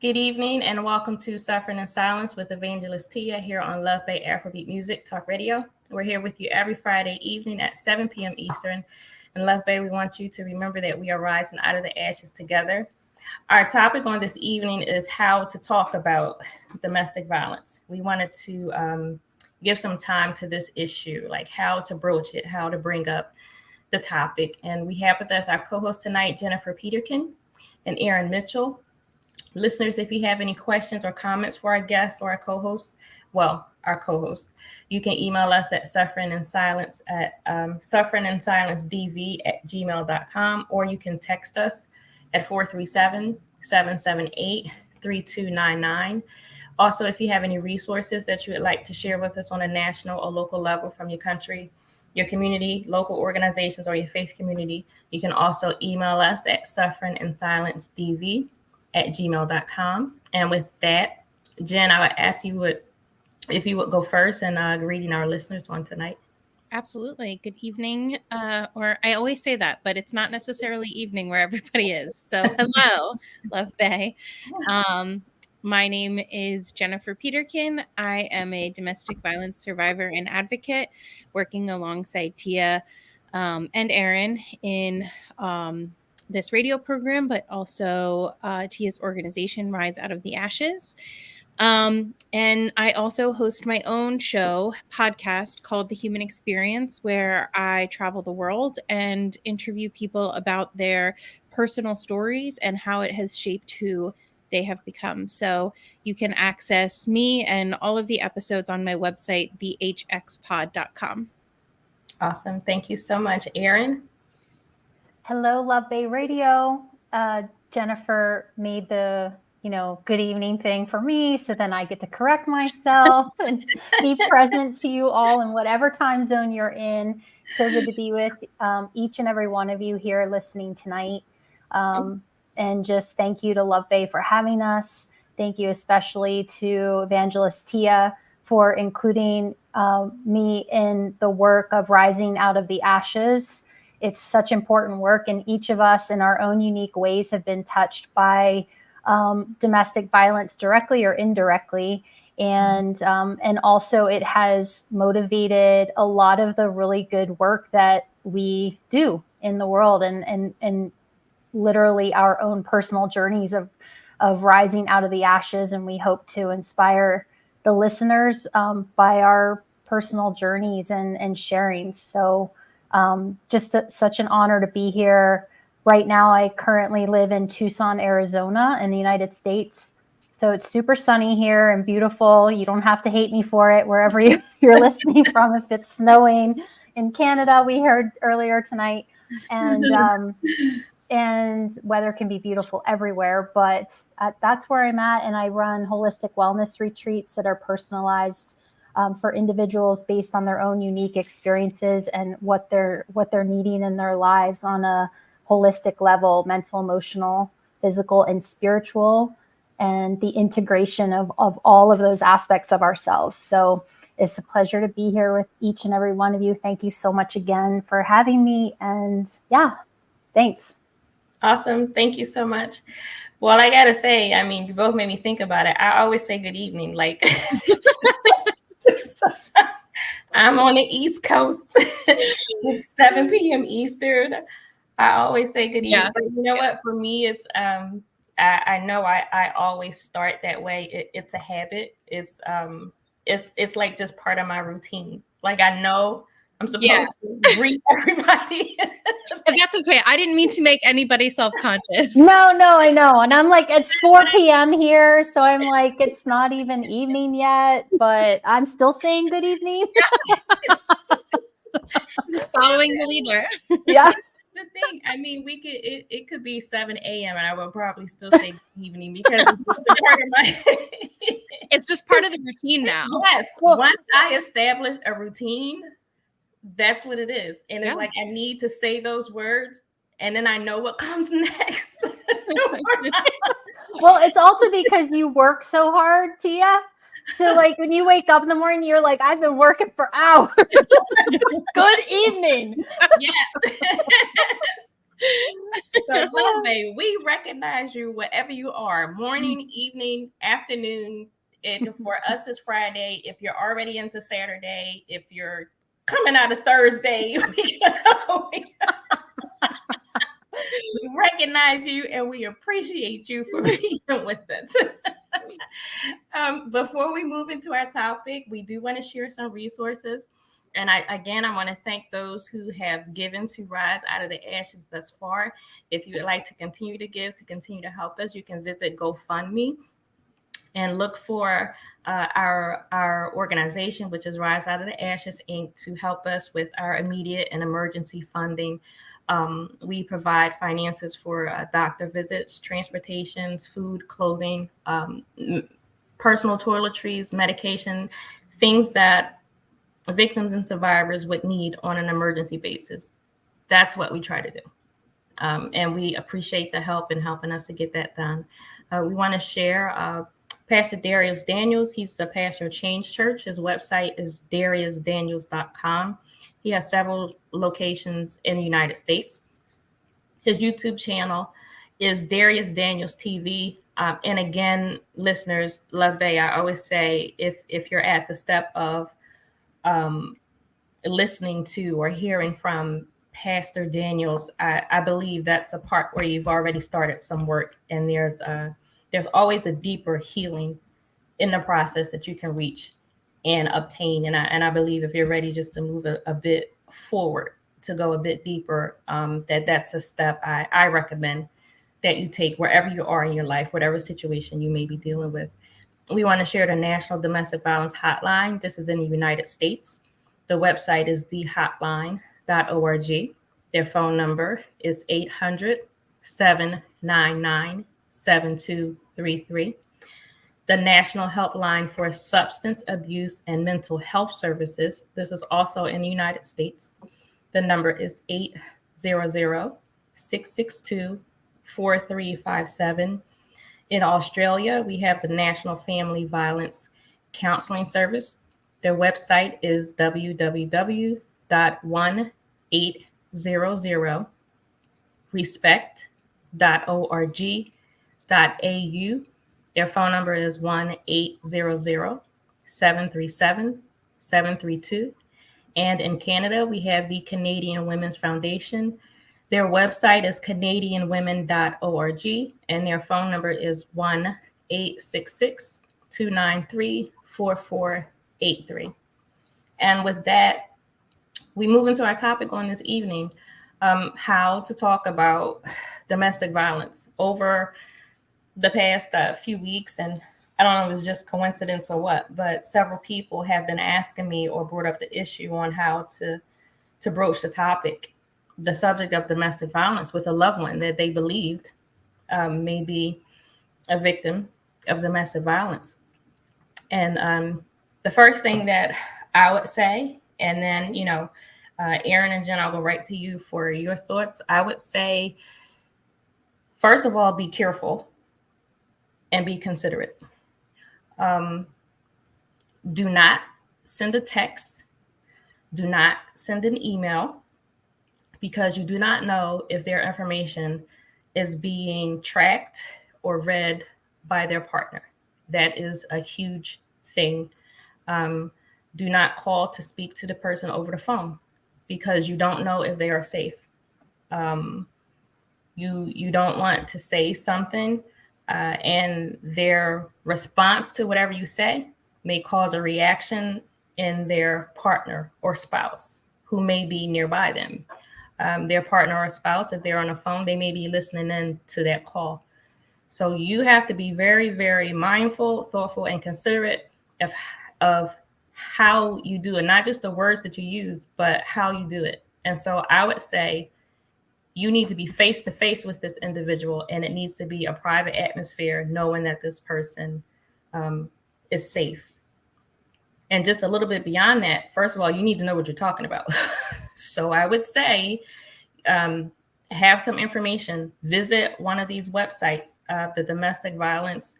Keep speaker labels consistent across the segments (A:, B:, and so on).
A: Good evening and welcome to Suffering in Silence with Evangelist Tia here on Love Bay Afrobeat Music Talk Radio. We're here with you every Friday evening at 7 p.m. Eastern. In Love Bay, we want you to remember that we are rising out of the ashes together. Our topic on this evening is how to talk about domestic violence. We wanted to give some time to this issue, like how to broach it, how to bring up the topic. And we have with us our co-host tonight, Jennifer Peterkin and Erin Mitchell. Listeners, if you have any questions or comments for our guests or our co-hosts, our co-host, you can email us at sufferinginsilencedv@gmail.com, or you can text us at 437-778-3299. Also, if you have any resources that you would like to share with us on a national or local level from your country, your community, local organizations, or your faith community, you can also email us at sufferinginsilencedv@gmail.com. And with that, Jen, I would ask you if you would go first and greeting our listeners on tonight.
B: Absolutely. Good evening. Or I always say that, but it's not necessarily evening where everybody is. So hello, Love Bay. My name is Jennifer Peterkin. I am a domestic violence survivor and advocate working alongside Tia and Erin in this radio program, but also Tia's organization, Rise Out of the Ashes. And I also host my own podcast called The Human Experience, where I travel the world and interview people about their personal stories and how it has shaped who they have become. So you can access me and all of the episodes on my website, thehxpod.com.
A: Awesome. Thank you so much, Erin.
C: Hello, Love Bay Radio. Jennifer made the, good evening thing for me. So then I get to correct myself and be present to you all in whatever time zone you're in. So good to be with each and every one of you here listening tonight. And just thank you to Love Bay for having us. Thank you especially to Evangelist Tia for including me in the work of rising out of the ashes. It's such important work, and each of us in our own unique ways have been touched by domestic violence directly or indirectly. And also it has motivated a lot of the really good work that we do in the world and literally our own personal journeys of rising out of the ashes. And we hope to inspire the listeners by our personal journeys and sharing. So just such an honor to be here. Right now, I currently live in Tucson, Arizona in the United States. So it's super sunny here and beautiful. You don't have to hate me for it wherever you're listening from. If it's snowing in Canada, we heard earlier tonight. And weather can be beautiful everywhere. But that's where I'm at. And I run holistic wellness retreats that are personalized for individuals based on their own unique experiences and what they're needing in their lives on a holistic level, mental, emotional, physical, and spiritual, and the integration of all of those aspects of ourselves. So it's a pleasure to be here with each and every one of you. Thank you so much again for having me. And thanks.
A: Awesome. Thank you so much. Well, I got to say, you both made me think about it. I always say good evening. I'm on the East Coast. It's 7 p.m. Eastern. I always say good evening. Yeah. But you know what? For me, it's I know I always start that way. It's a habit. It's like just part of my routine. Like I know I'm supposed to greet everybody.
B: And that's okay. I didn't mean to make anybody self-conscious.
C: No, I know. And I'm like, it's 4 p.m. here. So I'm like, it's not even evening yet, but I'm still saying good evening.
B: Just following the leader.
C: Yeah.
A: The thing, it could be 7 a.m. and I will probably still say good evening because it's just a part of my
B: it's just part of the routine now.
A: Yes. Once I establish a routine, that's what it is. And it's like I need to say those words and then I know what comes next.
C: Well, it's also because you work so hard, Tia. So like when you wake up in the morning, you're like, I've been working for hours. Good evening.
A: Yes. So, Love Bay, we recognize you wherever you are, morning, evening, afternoon. For us, it's Friday. If you're already into Saturday, if you're coming out of Thursday, we recognize you and we appreciate you for being with us. Before we move into our topic, we do want to share some resources. And I want to thank those who have given to Rise Out of the Ashes thus far. If you would like to continue to give, to continue to help us, you can visit GoFundMe and look for our organization, which is Rise Out of the Ashes, Inc., to help us with our immediate and emergency funding. We provide finances for doctor visits, transportations, food, clothing, personal toiletries, medication, things that victims and survivors would need on an emergency basis. That's what we try to do. And we appreciate the help in helping us to get that done. We want to share Pastor Darius Daniels. He's the pastor of Change Church. His website is dariusdaniels.com. He has several locations in the United States. His YouTube channel is Darius Daniels TV. And again, listeners, Love Bay, I always say, if you're at the step of listening to or hearing from Pastor Daniels, I believe that's a part where you've already started some work, and there's always a deeper healing in the process that you can reach and obtain. And I believe if you're ready just to move a bit forward, to go a bit deeper, that's a step I recommend that you take wherever you are in your life, whatever situation you may be dealing with. We want to share the National Domestic Violence Hotline. This is in the United States. The website is thehotline.org. Their phone number is 800-799-7233. The National Helpline for Substance Abuse and Mental Health Services. This is also in the United States. The number is 800-662-4357. In Australia, we have the National Family Violence Counseling Service. Their website is www.1800respect.org.au. Their phone number is 1-800-737-732. And in Canada, we have the Canadian Women's Foundation. Their website is canadianwomen.org, and their phone number is 1-866-293-4483. And with that, we move into our topic on this evening, how to talk about domestic violence. Over the past few weeks, and I don't know if it's just coincidence or what, but several people have been asking me or brought up the issue on how to broach the topic, the subject of domestic violence, with a loved one that they believed may be a victim of domestic violence. And the first thing that I would say, and then, Erin and Jen, I'll go right to you for your thoughts. I would say, first of all, be careful and be considerate. Do not send a text. Do not send an email, because you do not know if their information is being tracked or read by their partner. That is a huge thing. Do not call to speak to the person over the phone, because you don't know if they are safe. You don't want to say something and their response to whatever you say may cause a reaction in their partner or spouse who may be nearby them. Their partner or spouse, if they're on a phone, they may be listening in to that call. So you have to be very, very mindful, thoughtful, and considerate of how you do it, not just the words that you use, but how you do it. And so I would say you need to be face to face with this individual, and it needs to be a private atmosphere, knowing that this person is safe. And just a little bit beyond that, first of all, you need to know what you're talking about. So I would say have some information. Visit one of these websites, the domestic violence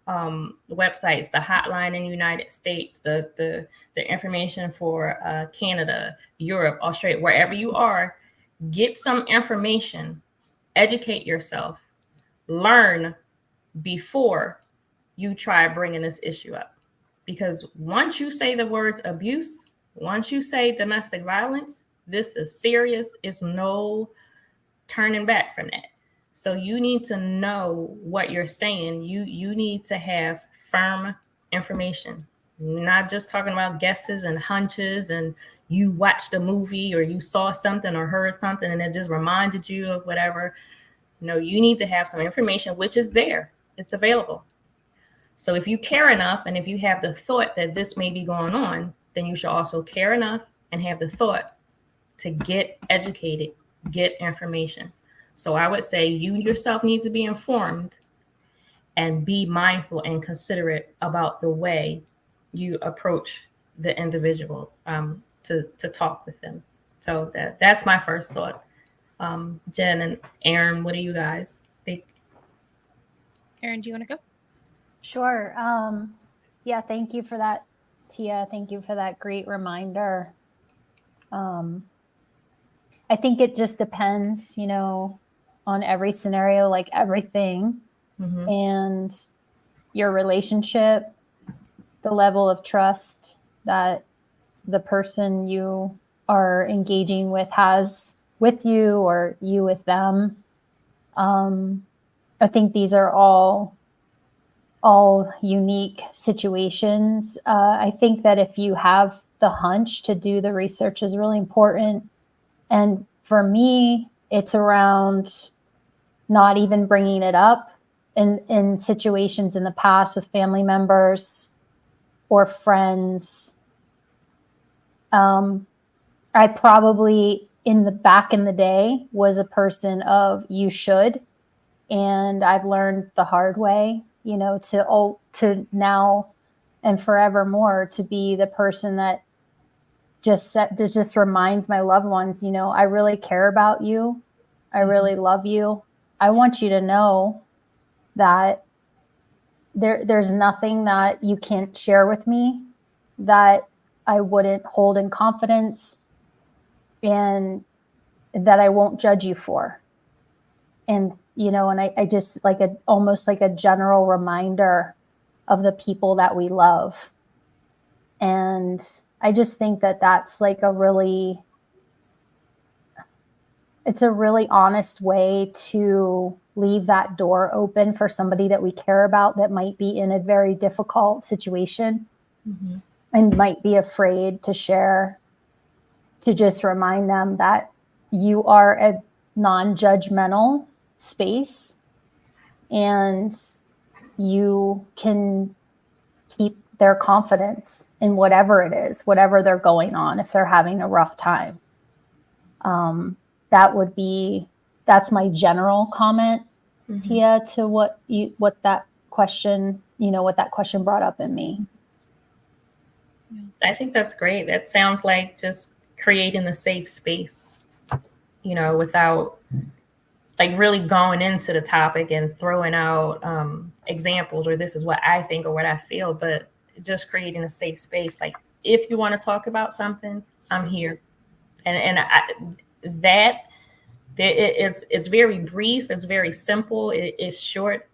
A: websites, the hotline in the United States, the information for Canada, Europe, Australia, wherever you are. Get some information educate yourself, learn before you try bringing this issue up. Because once you say the words abuse, once you say domestic violence, this is serious. It's no turning back from that. So you need to know what you're saying. You need to have firm information, not just talking about guesses and hunches and you watched a movie or you saw something or heard something and it just reminded you of whatever. No, you need to have some information, which is there. It's available. So if you care enough and if you have the thought that this may be going on, then you should also care enough and have the thought to get educated, get information. So I would say you yourself need to be informed and be mindful and considerate about the way you approach the individual to talk with them. So that's my first thought. Jen and Erin, what do you guys think?
B: Erin, do you want to go?
C: Sure. Yeah, thank you for that, Tia. Thank you for that great reminder. I think it just depends, on every scenario, like everything, and your relationship, the level of trust that the person you are engaging with has with you or you with them. I think these are all unique situations. I think that if you have the hunch to do the research is really important. And for me, it's around not even bringing it up in situations in the past with family members or friends. I probably in the day was a person of you should, and I've learned the hard way, to now and forevermore to be the person that just reminds my loved ones, I really care about you. I really love you. I want you to know that there's nothing that you can't share with me that I wouldn't hold in confidence and that I won't judge you for. And, and I just almost like a general reminder of the people that we love. And I just think that that's like it's a really honest way to leave that door open for somebody that we care about that might be in a very difficult situation and might be afraid to share, to just remind them that you are a non-judgmental space and you can keep their confidence in whatever it is, whatever they're going on, if they're having a rough time. That's my general comment, Tia, to what that question brought up in me.
A: I think that's great. That sounds like just creating a safe space, without like really going into the topic and throwing out examples or this is what I think or what I feel, but just creating a safe space. Like if you want to talk about something, I'm here. It's very brief. It's very simple. It's short,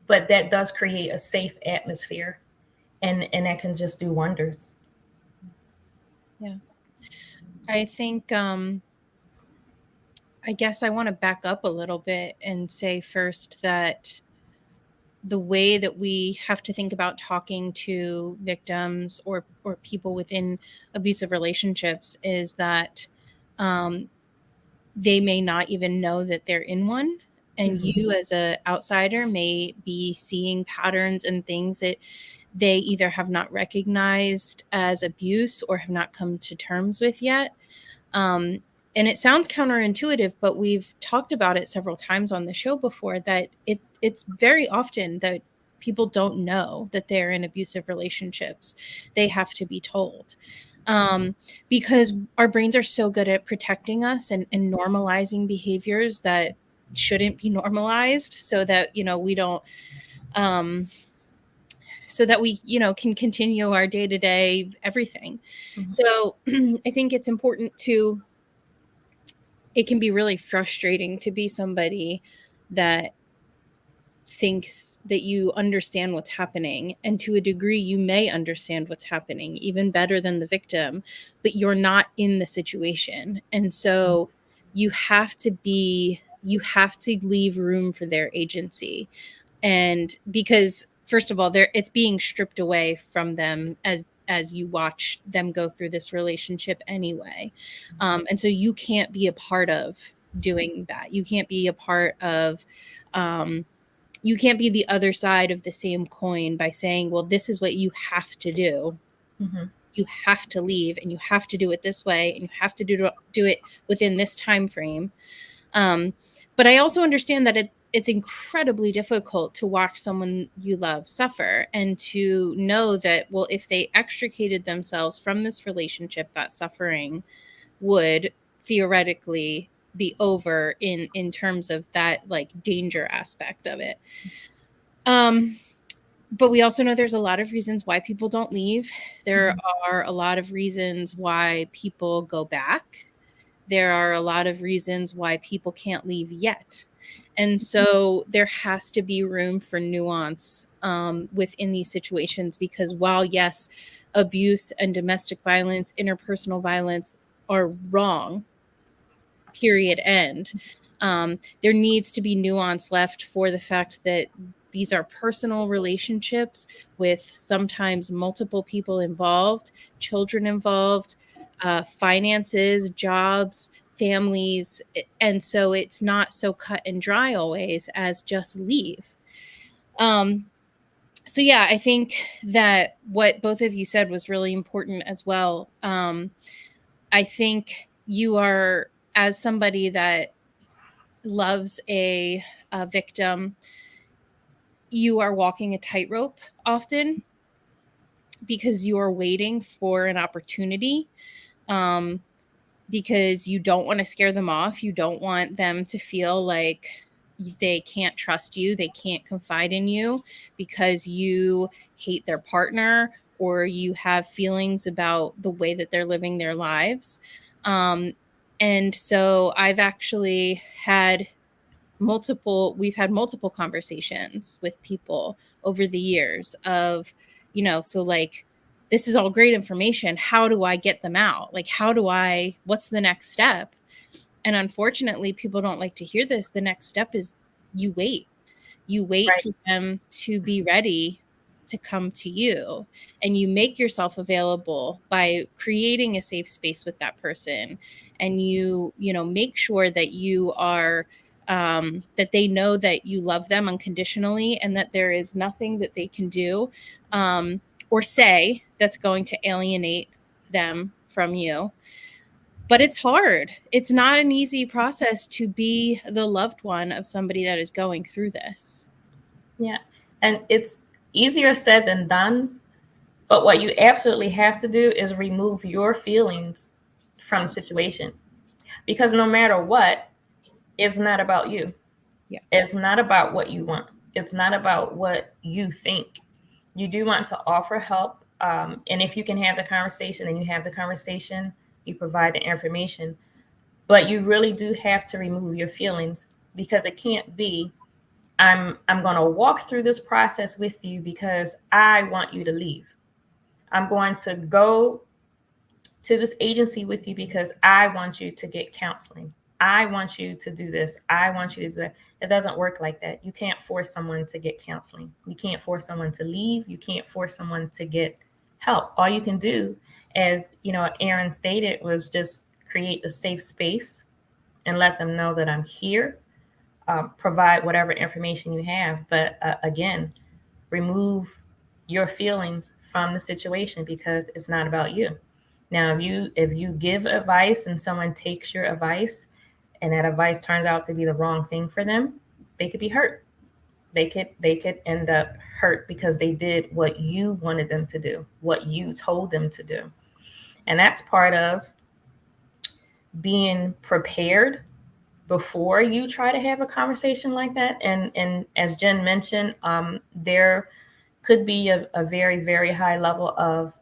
A: but that does create a safe atmosphere, and that can just do wonders.
B: Yeah, I think. I guess I want to back up a little bit and say first that the way that we have to think about talking to victims or people within abusive relationships is that they may not even know that they're in one. And you as an outsider may be seeing patterns and things that they either have not recognized as abuse or have not come to terms with yet. And it sounds counterintuitive, but we've talked about it several times on the show before that it's very often that people don't know that they're in abusive relationships. They have to be told. Because our brains are so good at protecting us and normalizing behaviors that shouldn't be normalized so that, we don't, so that we, can continue our day-to-day everything. So I think it's important to it can be really frustrating to be somebody that thinks that you understand what's happening, and to a degree you may understand what's happening even better than the victim, but you're not in the situation. And so you have to leave room for their agency. And because first of all, it's being stripped away from them as you watch them go through this relationship anyway. And so you can't be a part of doing that. You can't be a part of you can't be the other side of the same coin by saying, well, this is what you have to do.
A: Mm-hmm.
B: You have to leave, and you have to do it this way, and you have to do it within this time frame. But I also understand that it's incredibly difficult to watch someone you love suffer, and to know that, well, if they extricated themselves from this relationship, that suffering would theoretically be over in terms of that like danger aspect of it. But we also know there's a lot of reasons why people don't leave. There are a lot of reasons why people go back. There are a lot of reasons why people can't leave yet. And so there has to be room for nuance within these situations, because while, yes, abuse and domestic violence, interpersonal violence are wrong, period, end, there needs to be nuance left for the fact that these are personal relationships with sometimes multiple people involved, children involved, finances, jobs, families. And so it's not so cut and dry always as just leave. So yeah, I think that what both of you said was really important as well. I think you are, as somebody that loves a victim, you are walking a tightrope often, because you are waiting for an opportunity, because you don't want to scare them off. You don't want them to feel like they can't trust you, they can't confide in you, because you hate their partner or you have feelings about the way that they're living their lives. And so I've actually had we've had multiple conversations with people over the years of, so like, this is all great information. How do I get them out? Like, what's the next step? And unfortunately, people don't like to hear this. The next step is you wait. You wait
A: Right.
B: for them to be ready to come to you, and you make yourself available by creating a safe space with that person. And you make sure that you are, that they know that you love them unconditionally, and that there is nothing that they can do or say that's going to alienate them from you. But it's hard. It's not an easy process to be the loved one of somebody that is going through this.
A: Yeah. And it's easier said than done. But what you absolutely have to do is remove your feelings from the situation. Because no matter what, it's not about you.
B: Yeah.
A: It's not about what you want. It's not about what you think. You do want to offer help. And if you can have the conversation, and you have the conversation, you provide the information. But you really do have to remove your feelings, because it can't be, I'm going to walk through this process with you because I want you to leave. I'm going to go to this agency with you because I want you to get counseling. I want you to do this. I want you to do that. It doesn't work like that. You can't force someone to get counseling. You can't force someone to leave. You can't force someone to get help. All you can do, as Erin stated, was just create a safe space and let them know that I'm here. Provide whatever information you have, but again, remove your feelings from the situation, because it's not about you. Now, if you give advice and someone takes your advice, and that advice turns out to be the wrong thing for them, they could be hurt. They could end up hurt because they did what you wanted them to do, what you told them to do. And that's part of being prepared before you try to have a conversation like that. And as Jen mentioned, there could be a very, very high level of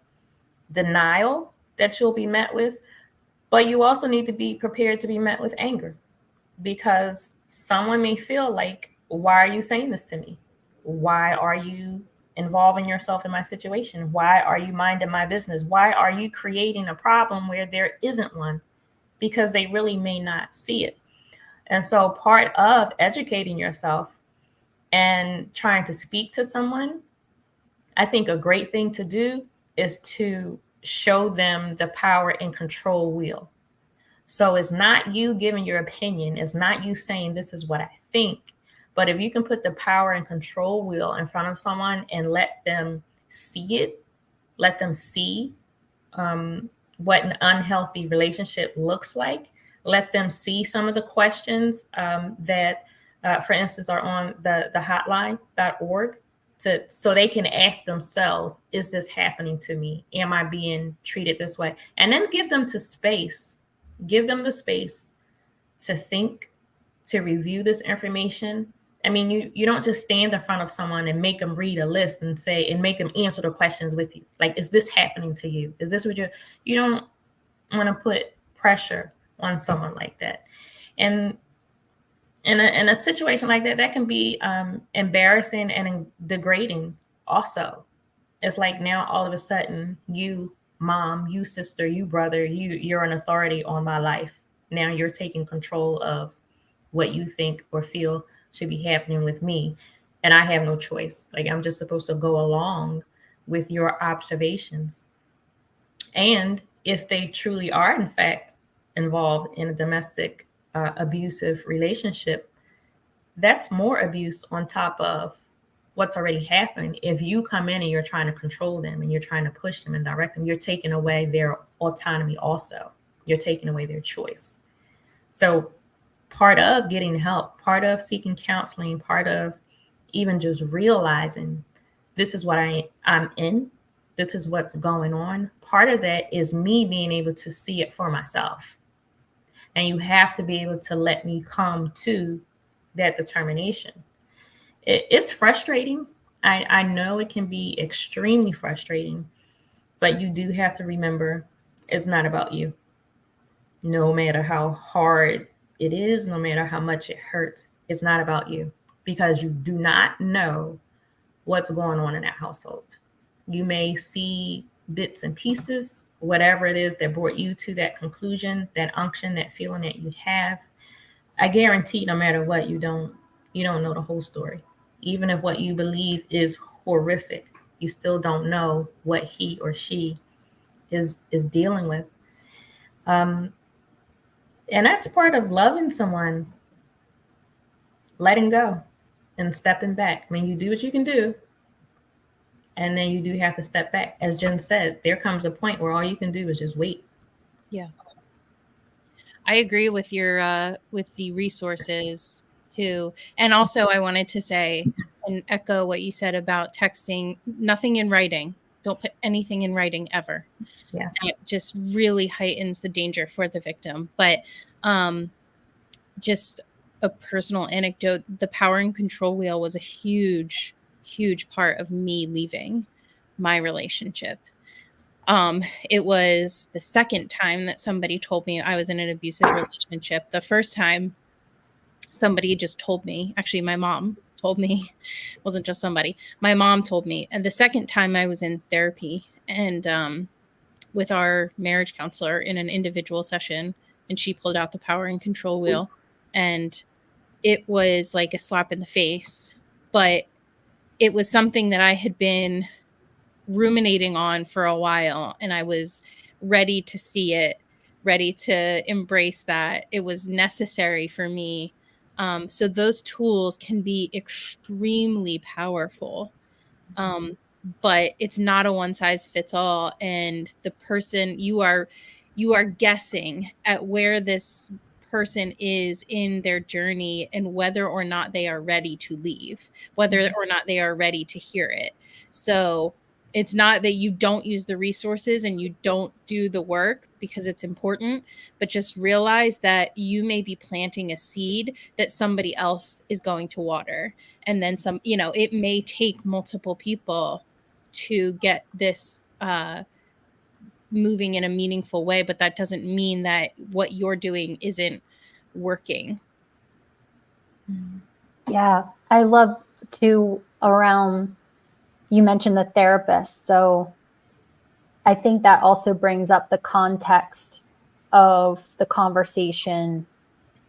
A: denial that you'll be met with. But you also need to be prepared to be met with anger, because someone may feel like, why are you saying this to me? Why are you involving yourself in my situation? Why are you minding my business? Why are you creating a problem where there isn't one? Because they really may not see it. And so part of educating yourself and trying to speak to someone, I think a great thing to do is to show them the power and control wheel. So it's not you giving your opinion, it's not you saying this is what I think, but if you can put the power and control wheel in front of someone and let them see it, let them see what an unhealthy relationship looks like, let them see some of the questions that, for instance, are on the hotline.org, so they can ask themselves, is this happening to me? Am I being treated this way? And then give them the space to think, to review this information. I mean, you don't just stand in front of someone and make them read a list and say, and make them answer the questions with you. Like, is this happening to you? Is this what you don't want to put pressure on someone like that. And in a situation like that, that can be embarrassing and degrading also. It's like, now all of a sudden, you mom, you sister, you brother, you're an authority on my life. Now you're taking control of what you think or feel should be happening with me. And I have no choice. Like, I'm just supposed to go along with your observations. And if they truly are, in fact, involved in a domestic abusive relationship, that's more abuse on top of what's already happened. If you come in and you're trying to control them and you're trying to push them and direct them, you're taking away their autonomy also. You're taking away their choice. So part of getting help, part of seeking counseling, part of even just realizing this is what I'm in, this is what's going on. Part of that is me being able to see it for myself. And you have to be able to let me come to that determination. It's frustrating. I know it can be extremely frustrating, but you do have to remember, it's not about you. No matter how hard it is, no matter how much it hurts, it's not about you, because you do not know what's going on in that household. You may see bits and pieces, whatever it is that brought you to that conclusion, that unction, that feeling that you have. I guarantee no matter what, you don't know the whole story. Even if what you believe is horrific, you still don't know what he or she is dealing with. And that's part of loving someone, letting go and stepping back. I mean, you do what you can do, and then you do have to step back. As Jen said, there comes a point where all you can do is just wait.
B: Yeah. I agree with your with the resources too. And also I wanted to say and echo what you said about texting, nothing in writing. Don't put anything in writing ever.
A: Yeah.
B: That just really heightens the danger for the victim. But just a personal anecdote, the power and control wheel was a huge part of me leaving my relationship. It was the second time that somebody told me I was in an abusive relationship. The first time somebody just told me, actually my mom told me, it wasn't just somebody, my mom told me. And the second time I was in therapy and with our marriage counselor in an individual session, and she pulled out the power and control wheel, and it was like a slap in the face, but it was something that I had been ruminating on for a while, and I was ready to see it, ready to embrace that. It was necessary for me. So those tools can be extremely powerful. But it's not a one size fits all. And the person you are guessing at where this person is in their journey and whether or not they are ready to leave, whether or not they are ready to hear it. So it's not that you don't use the resources and you don't do the work, because it's important, but just realize that you may be planting a seed that somebody else is going to water. And then some, it may take multiple people to get this moving in a meaningful way, but that doesn't mean that what you're doing isn't working.
C: Yeah, I love to around, you mentioned the therapist. So I think that also brings up the context of the conversation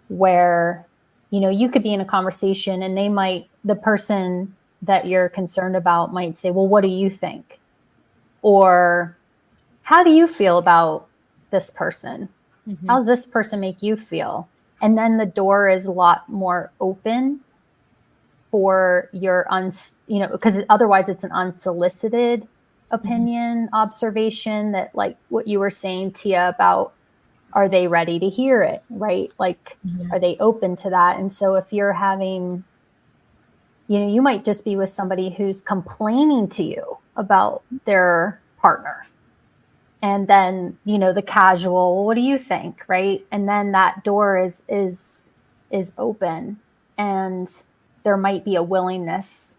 C: where, you know, you could be in a conversation and the person that you're concerned about might say, well, what do you think? Or how do you feel about this person?
B: Mm-hmm.
C: How does this person make you feel? And then the door is a lot more open for your because otherwise it's an unsolicited opinion, observation, that like what you were saying, Tia, about are they ready to hear it, right? Like, are they open to that? And so if you're having, you know, you might just be with somebody who's complaining to you about their partner. And then, you know, the casual, what do you think? Right. And then that door is open, and there might be a willingness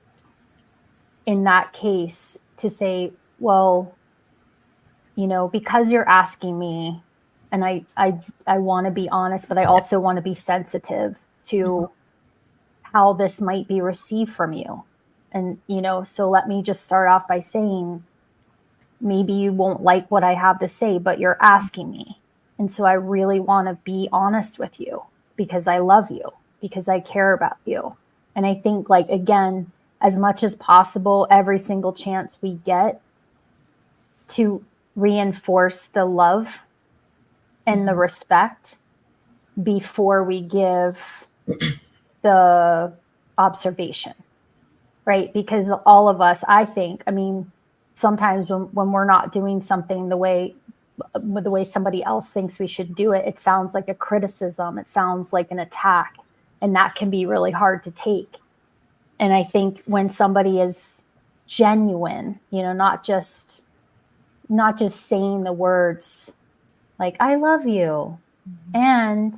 C: in that case to say, well, you know, because you're asking me, and I want to be honest, but I also want to be sensitive to how this might be received from you. And, you know, so let me just start off by saying, maybe you won't like what I have to say, but you're asking me. And so I really want to be honest with you because I love you, because I care about you. And I think, like, again, as much as possible, every single chance we get to reinforce the love and the respect before we give the observation, right? Because all of us, I think, I mean, sometimes when we're not doing something the way somebody else thinks we should do it, it sounds like a criticism. It sounds like an attack. And that can be really hard to take. And I think when somebody is genuine, you know, not just saying the words like, I love you and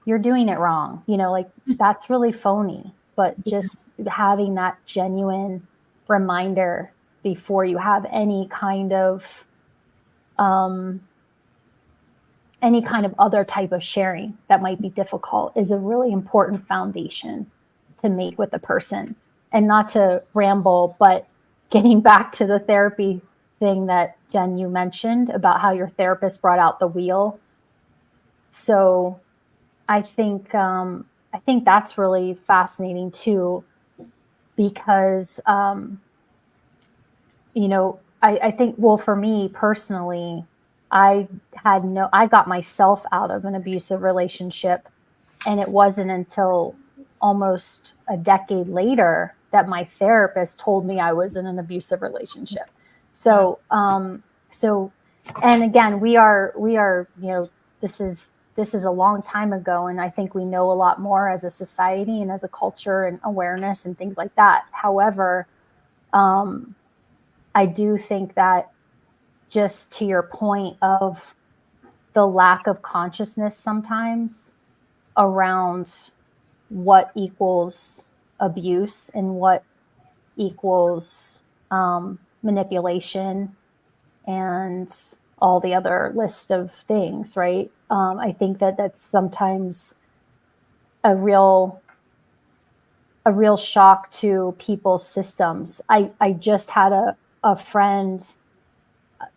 C: you're doing it wrong, you know, like that's really phony. But just having that genuine reminder before you have any kind of other type of sharing that might be difficult is a really important foundation to make with the person. And not to ramble, but getting back to the therapy thing that Jen, you mentioned about how your therapist brought out the wheel. So I think that's really fascinating too, because you know, I think, well, for me personally, I got myself out of an abusive relationship, and it wasn't until almost a decade later that my therapist told me I was in an abusive relationship. So, and again, we are, you know, this is a long time ago, and I think we know a lot more as a society and as a culture and awareness and things like that. However, I do think that, just to your point of the lack of consciousness sometimes around what equals abuse and what equals manipulation and all the other list of things, right? I think that that's sometimes a real shock to people's systems. I just had a friend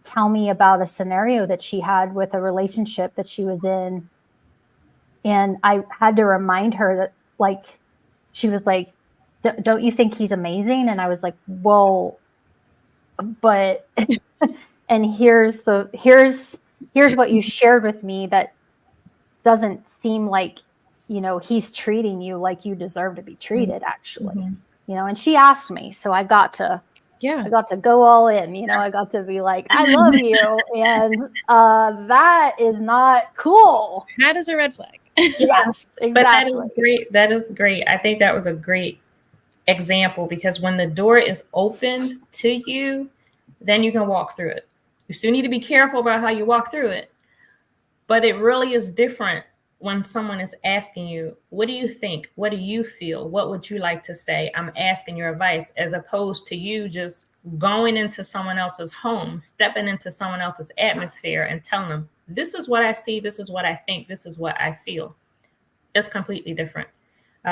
C: tell me about a scenario that she had with a relationship that she was in. And I had to remind her that, like, she was like, don't you think he's amazing? And I was like, well, but, and here's what you shared with me that doesn't seem like, you know, he's treating you like you deserve to be treated, actually. You know, and she asked me, so I got to go all in, you know, I got to be like, I love you. And that is not cool.
B: That is a red flag.
C: Yes, exactly.
A: But that is great. That is great. I think that was a great example, because when the door is opened to you, then you can walk through it. You still need to be careful about how you walk through it. But it really is different when someone is asking you, what do you think? What do you feel? What would you like to say? I'm asking your advice, as opposed to you just going into someone else's home, stepping into someone else's atmosphere and telling them, this is what I see, this is what I think, this is what I feel. It's completely different.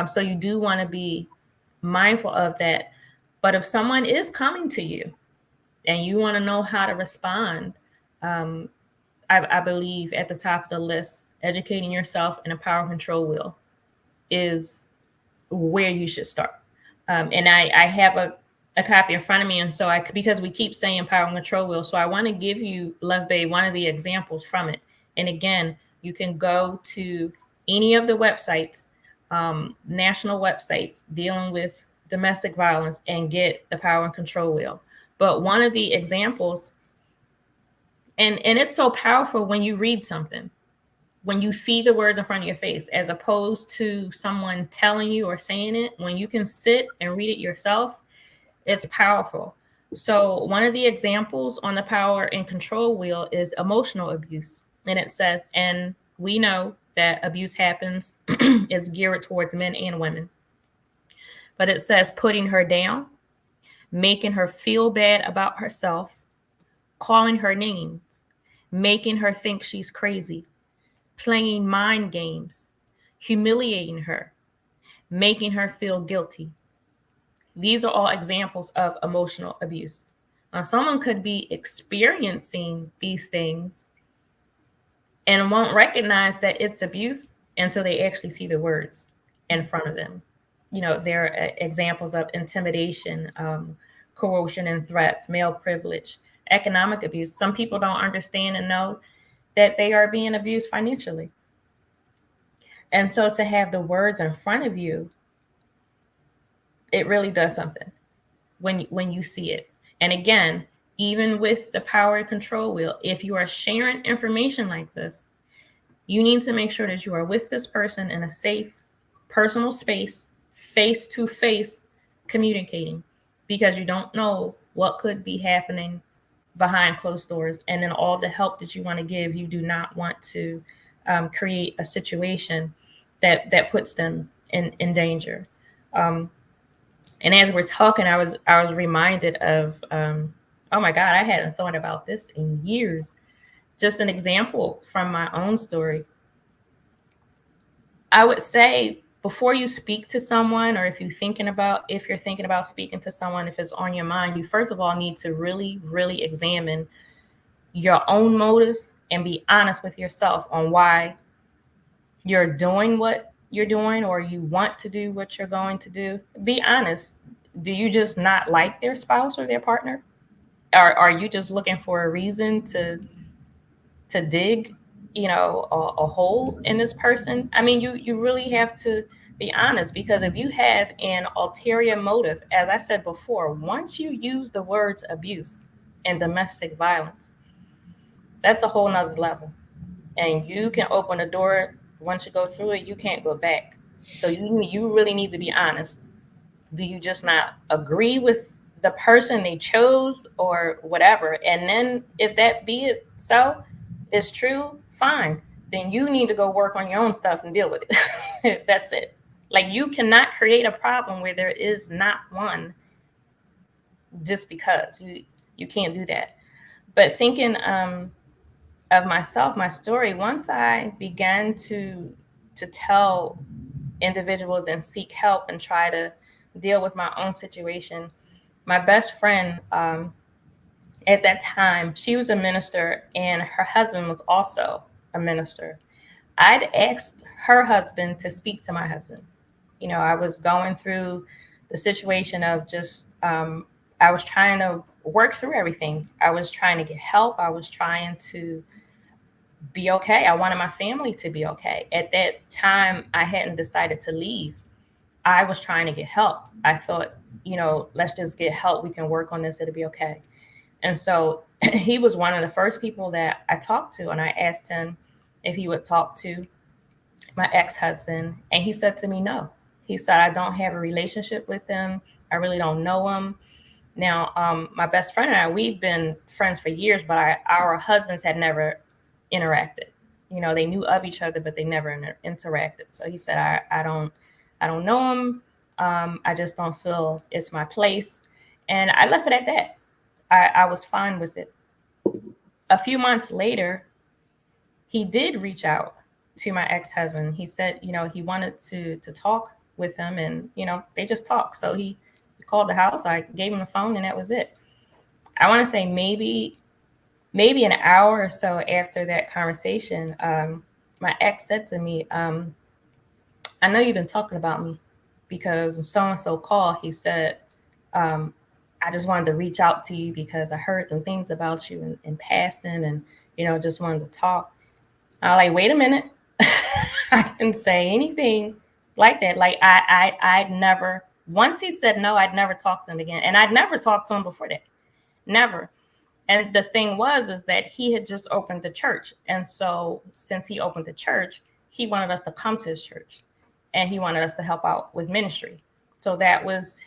A: So you do want to be mindful of that. But if someone is coming to you and you want to know how to respond, I believe at the top of the list, educating yourself in a power control wheel is where you should start. And I have a copy in front of me. And so because we keep saying power control wheel, so I want to give you, Love Bae, one of the examples from it. And again, you can go to any of the websites, national websites dealing with domestic violence, and get the power and control wheel. But one of the examples, and it's so powerful when you read something, when you see the words in front of your face, as opposed to someone telling you or saying it. When you can sit and read it yourself, it's powerful. So one of the examples on the power and control wheel is emotional abuse. And it says, and we know that abuse happens, is geared towards men and women. But it says putting her down, making her feel bad about herself, calling her names, making her think she's crazy, playing mind games, humiliating her, making her feel guilty. These are all examples of emotional abuse. Now, someone could be experiencing these things and won't recognize that it's abuse until they actually see the words in front of them. There are examples of intimidation, coercion and threats, male privilege, economic abuse. Some people don't understand and know that they are being abused financially. And so to have the words in front of you, it really does something when you see it. And again, even with the power and control wheel, if you are sharing information like this, you need to make sure that you are with this person in a safe, personal space, face to face, communicating, because you don't know what could be happening behind closed doors. And then all the help that you want to give, you do not want to create a situation that puts them in danger. And as we're talking, I was reminded of, oh my God, I hadn't thought about this in years. Just an example from my own story. I would say, before you speak to someone, or if you're thinking about speaking to someone, if it's on your mind, you first of all need to really, really examine your own motives and be honest with yourself on why you're doing what you're doing, or you want to do what you're going to do. Be honest. Do you just not like their spouse or their partner? Or are you just looking for a reason to dig, a hole in this person? I mean, you really have to be honest, because if you have an ulterior motive, as I said before, once you use the words abuse and domestic violence, that's a whole nother level. And you can open the door. Once you go through it, you can't go back. So you really need to be honest. Do you just not agree with the person they chose or whatever? And then if that be it so, is true, fine. Then you need to go work on your own stuff and deal with it. That's it. Like, you cannot create a problem where there is not one just because. You can't do that. But thinking of myself, my story, once I began to tell individuals and seek help and try to deal with my own situation, my best friend at that time, she was a minister and her husband was also a minister. I'd asked her husband to speak to my husband. I was going through the situation of just, I was trying to work through everything. I was trying to get help. I was trying to be okay. I wanted my family to be okay. At that time, I hadn't decided to leave. I was trying to get help. I thought, let's just get help. We can work on this. It'll be okay. And so he was one of the first people that I talked to. And I asked him if he would talk to my ex-husband. And he said to me, no. He said, I don't have a relationship with him. I really don't know him. Now, my best friend and I, we've been friends for years, but our husbands had never interacted. they knew of each other, but they never interacted. So he said, I don't know him. I just don't feel it's my place. And I left it at that. I was fine with it. A few months later, he did reach out to my ex-husband. He said, he wanted to talk with him, and, they just talked. So he called the house. I gave him the phone, and that was it. I want to say maybe an hour or so after that conversation, my ex said to me, I know you've been talking about me because so-and-so called. He said, I just wanted to reach out to you because I heard some things about you in passing, and, just wanted to talk. I was like, wait a minute. I didn't say anything like that. Like I'd never, once he said no, I'd never talked to him again. And I'd never talked to him before that. Never. And the thing is that he had just opened the church. And so since he opened the church, he wanted us to come to his church, and he wanted us to help out with ministry. So that was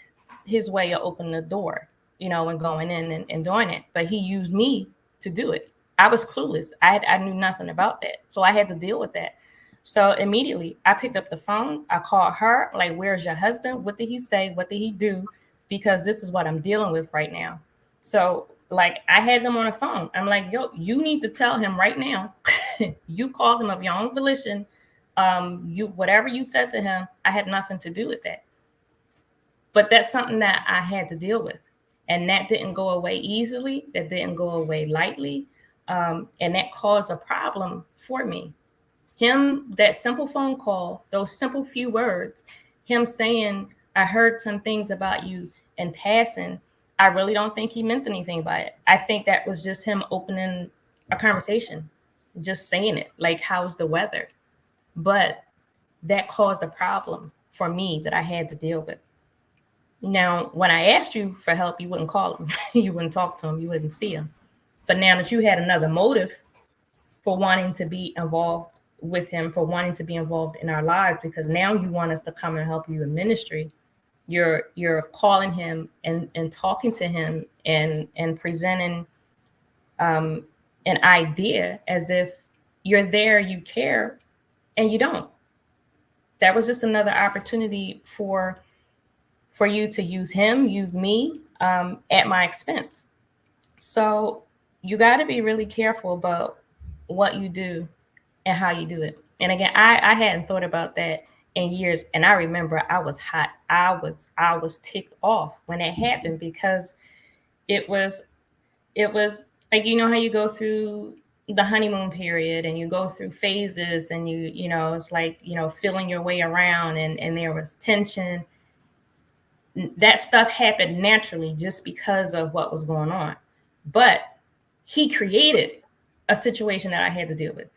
A: his way of opening the door, and going in and doing it. But he used me to do it. I was clueless. I knew nothing about that. So I had to deal with that. So immediately I picked up the phone. I called her, like, where's your husband? What did he say? What did he do? Because this is what I'm dealing with right now. So, like, I had them on the phone. I'm like, yo, you need to tell him right now. You called him of your own volition. Whatever you said to him, I had nothing to do with that. But that's something that I had to deal with. And that didn't go away easily. That didn't go away lightly. And that caused a problem for me. That simple phone call, those simple few words, him saying, I heard some things about you in passing, I really don't think he meant anything by it. I think that was just him opening a conversation, just saying it, like, how's the weather? But that caused a problem for me that I had to deal with. Now, when I asked you for help, you wouldn't call him. You wouldn't talk to him. You wouldn't see him. But now that you had another motive for wanting to be involved with him, for wanting to be involved in our lives, because now you want us to come and help you in ministry, you're calling him and talking to him and presenting an idea as if you're there, you care, and you don't. That was just another opportunity for you to use him, use me, at my expense. So you got to be really careful about what you do and how you do it. And again, I hadn't thought about that in years. And I remember I was hot. I was ticked off when it happened, because it was like, how you go through the honeymoon period and you go through phases, and it's like, feeling your way around, and there was tension. That stuff happened naturally just because of what was going on. But he created a situation that I had to deal with.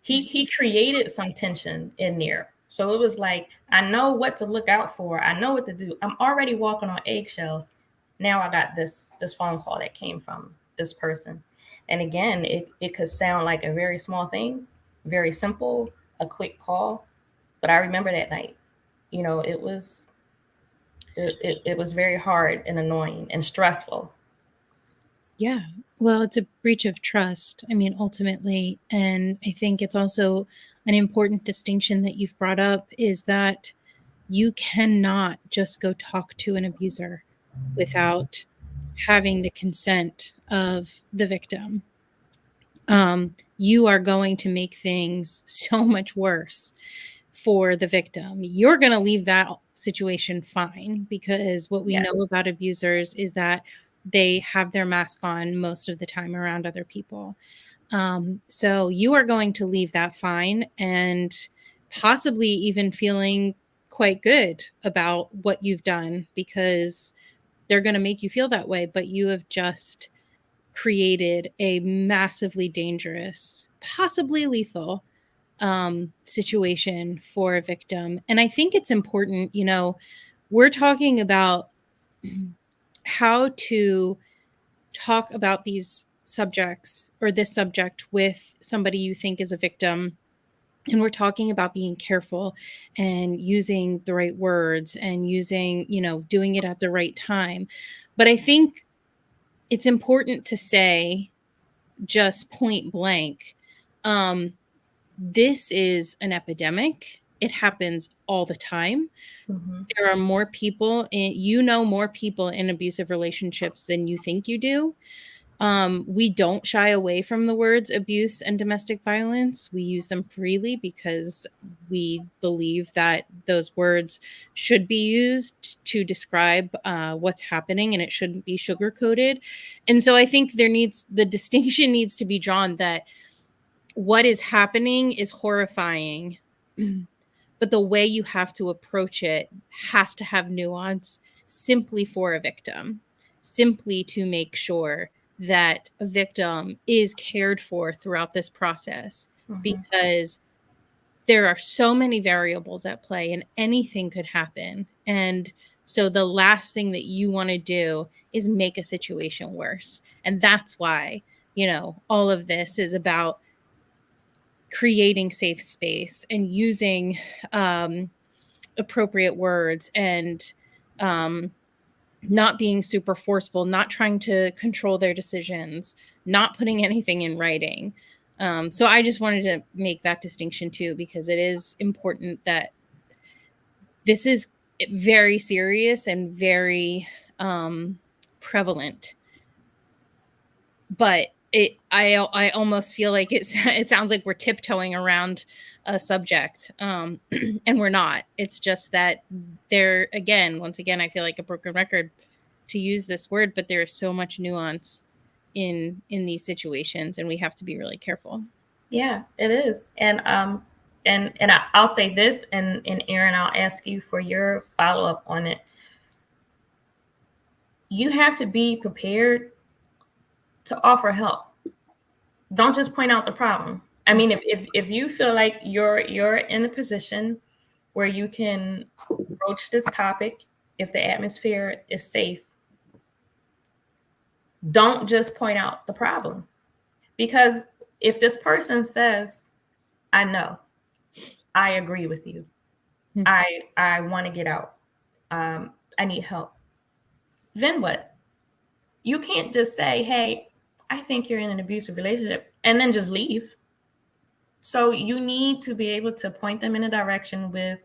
A: He created some tension in there. So it was like, I know what to look out for. I know what to do. I'm already walking on eggshells. Now I got this phone call that came from this person. And again, it could sound like a very small thing, very simple, a quick call. But I remember that night, it was very hard and annoying and stressful.
B: Yeah. Well, it's a breach of trust, I mean, ultimately. And I think it's also an important distinction that you've brought up, is that you cannot just go talk to an abuser without having the consent of the victim. You are going to make things so much worse for the victim. You're going to leave that situation fine, because what we know about abusers is that they have their mask on most of the time around other people. So you are going to leave that fine, and possibly even feeling quite good about what you've done, because they're going to make you feel that way. But you have just created a massively dangerous, possibly lethal situation for a victim. And I think it's important, we're talking about how to talk about these subjects, or this subject, with somebody you think is a victim. And we're talking about being careful and using the right words and using, doing it at the right time. But I think it's important to say, just point blank, this is an epidemic. It happens all the time. There are more people more people in abusive relationships than you think you do. We don't shy away from the words abuse and domestic violence. We use them freely because we believe that those words should be used to describe what's happening, and it shouldn't be sugar-coated. And so I think the distinction needs to be drawn that what is happening is horrifying, but the way you have to approach it has to have nuance, simply for a victim, simply to make sure that a victim is cared for throughout this process, because there are so many variables at play and anything could happen. And so the last thing that you want to do is make a situation worse. And that's why, all of this is about creating safe space and using appropriate words and not being super forceful, not trying to control their decisions, not putting anything in writing. So I just wanted to make that distinction too, because it is important that this is very serious and very prevalent. But I almost feel like it sounds like we're tiptoeing around a subject, and we're not. It's just that once again, I feel like a broken record to use this word, but there is so much nuance in these situations, and we have to be really careful.
A: Yeah, it is. And I'll say this, and Erin, I'll ask you for your follow-up on it. You have to be prepared to offer help. Don't just point out the problem. I mean, if you feel like you're in a position where you can broach this topic, if the atmosphere is safe, don't just point out the problem. Because if this person says, I know, I agree with you, I want to get out, I need help, then what? You can't just say, hey, I think you're in an abusive relationship, and then just leave. So you need to be able to point them in a direction with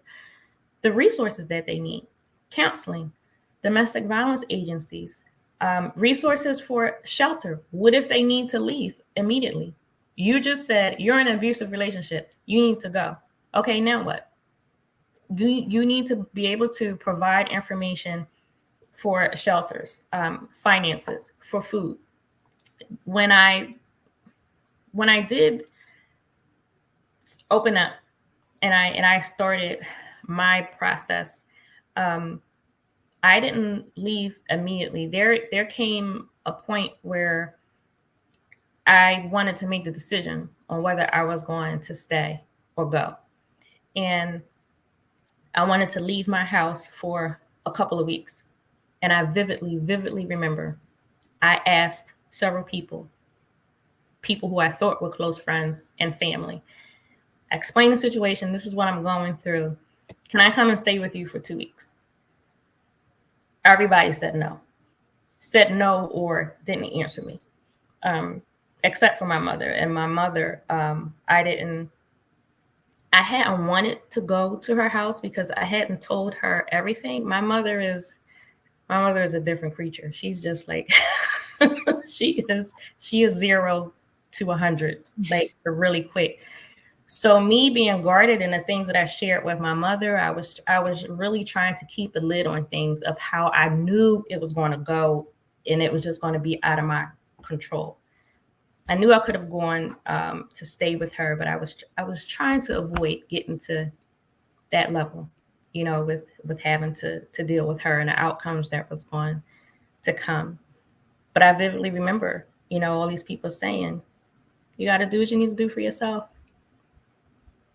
A: the resources that they need: counseling, domestic violence agencies, resources for shelter. What if they need to leave immediately? You just said you're in an abusive relationship, you need to go. Okay, now what? You need to be able to provide information for shelters, finances, for food. When I did open up and I started my process, I didn't leave immediately. There came a point where I wanted to make the decision on whether I was going to stay or go. And I wanted to leave my house for a couple of weeks. And I vividly remember I asked several people who I thought were close friends and family. I explained the situation. This is what I'm going through. Can I come and stay with you for 2 weeks? Everybody said no or didn't answer me, except for my mother. And my mother, I hadn't wanted to go to her house because I hadn't told her everything. My mother is a different creature. She's just like, she is 0 to 100, like really quick. So me being guarded in the things that I shared with my mother, I was really trying to keep a lid on things of how I knew it was going to go, and it was just going to be out of my control. I knew I could have gone to stay with her, but I was trying to avoid getting to that level, with having to deal with her and the outcomes that was going to come. But I vividly remember, all these people saying, you got to do what you need to do for yourself.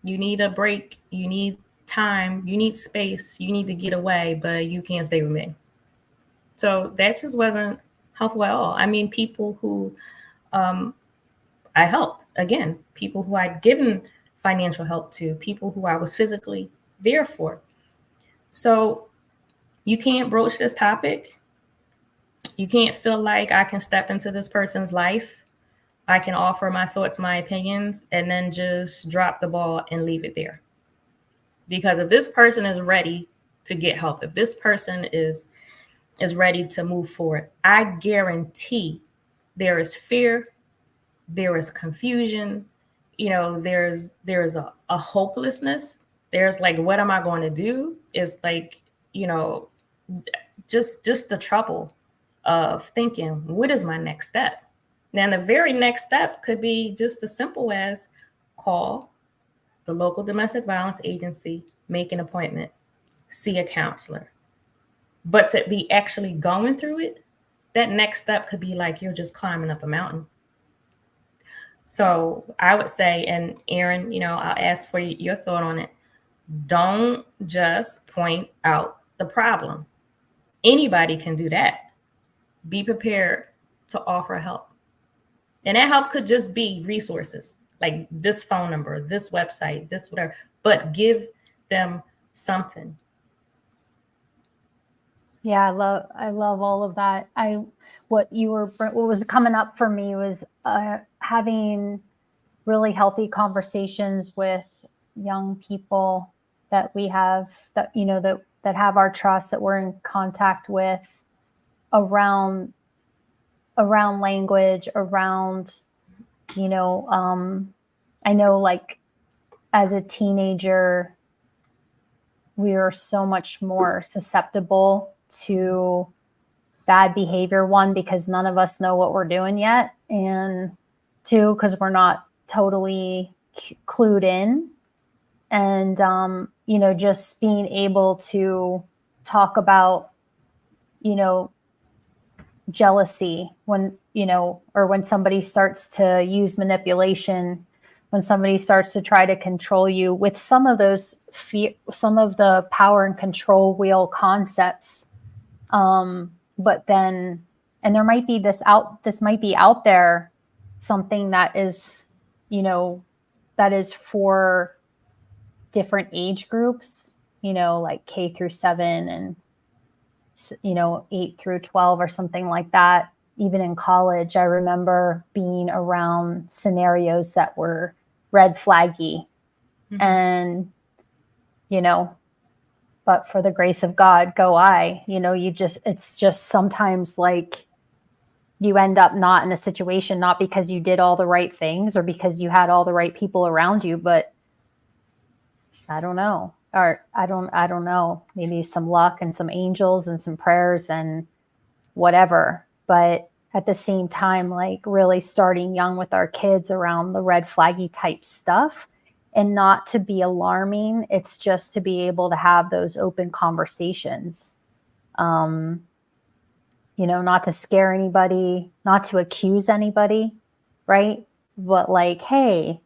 A: You need a break. You need time. You need space. You need to get away, but you can't stay with me. So that just wasn't helpful at all. I mean, people who I helped, again, people who I'd given financial help to, people who I was physically there for. So you can't broach this topic. You can't feel like I can step into this person's life I can offer my thoughts, my opinions, and then just drop the ball and leave it there. Because if this person is ready to get help, if this person is ready to move forward, I guarantee there is fear, there is confusion, there's a hopelessness. There's like, what am I going to do? It's like, just the trouble of thinking, what is my next step? Now, the very next step could be just as simple as call the local domestic violence agency, make an appointment, see a counselor. But to be actually going through it, that next step could be like you're just climbing up a mountain. So I would say, and Erin, I'll ask for your thought on it. Don't just point out the problem. Anybody can do that. Be prepared to offer help. And that help could just be resources, like this phone number, this website, this whatever, but give them something.
C: Yeah, I love all of that. What was coming up for me was having really healthy conversations with young people that we have, that have our trust, that we're in contact with, around language, around, I know, like, as a teenager, we are so much more susceptible to bad behavior. One, because none of us know what we're doing yet. And two, because we're not totally clued in. And, just being able to talk about, jealousy when, or when somebody starts to use manipulation, when somebody starts to try to control you with some of the power and control wheel concepts. But then, and there might be this might be out there, something that is, that is for different age groups, like K through 7 and, 8 through 12 or something like that. Even in college, I remember being around scenarios that were red flaggy. Mm-hmm. And, but for the grace of God, go I, it's just sometimes like you end up not in a situation, not because you did all the right things or because you had all the right people around you, but I don't know. Or I don't know, maybe some luck and some angels and some prayers and whatever. But at the same time, like really starting young with our kids around the red flaggy type stuff, and not to be alarming. It's just to be able to have those open conversations. Not to scare anybody, not to accuse anybody, right? But like, hey,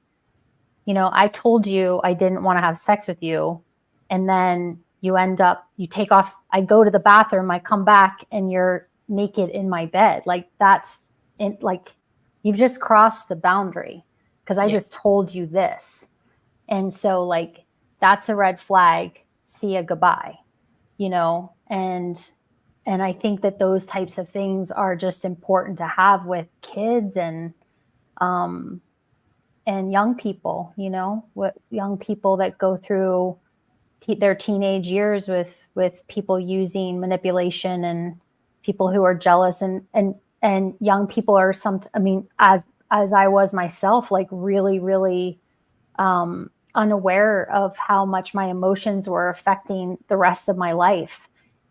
C: I told you I didn't want to have sex with you. And then you take off, I go to the bathroom, I come back and you're naked in my bed. Like you've just crossed the boundary because I just told you this. And so like, that's a red flag. See ya, goodbye, and I think that those types of things are just important to have with kids and young people, what young people that go through their teenage years with people using manipulation and people who are jealous and young people are as I was myself, like really, really unaware of how much my emotions were affecting the rest of my life.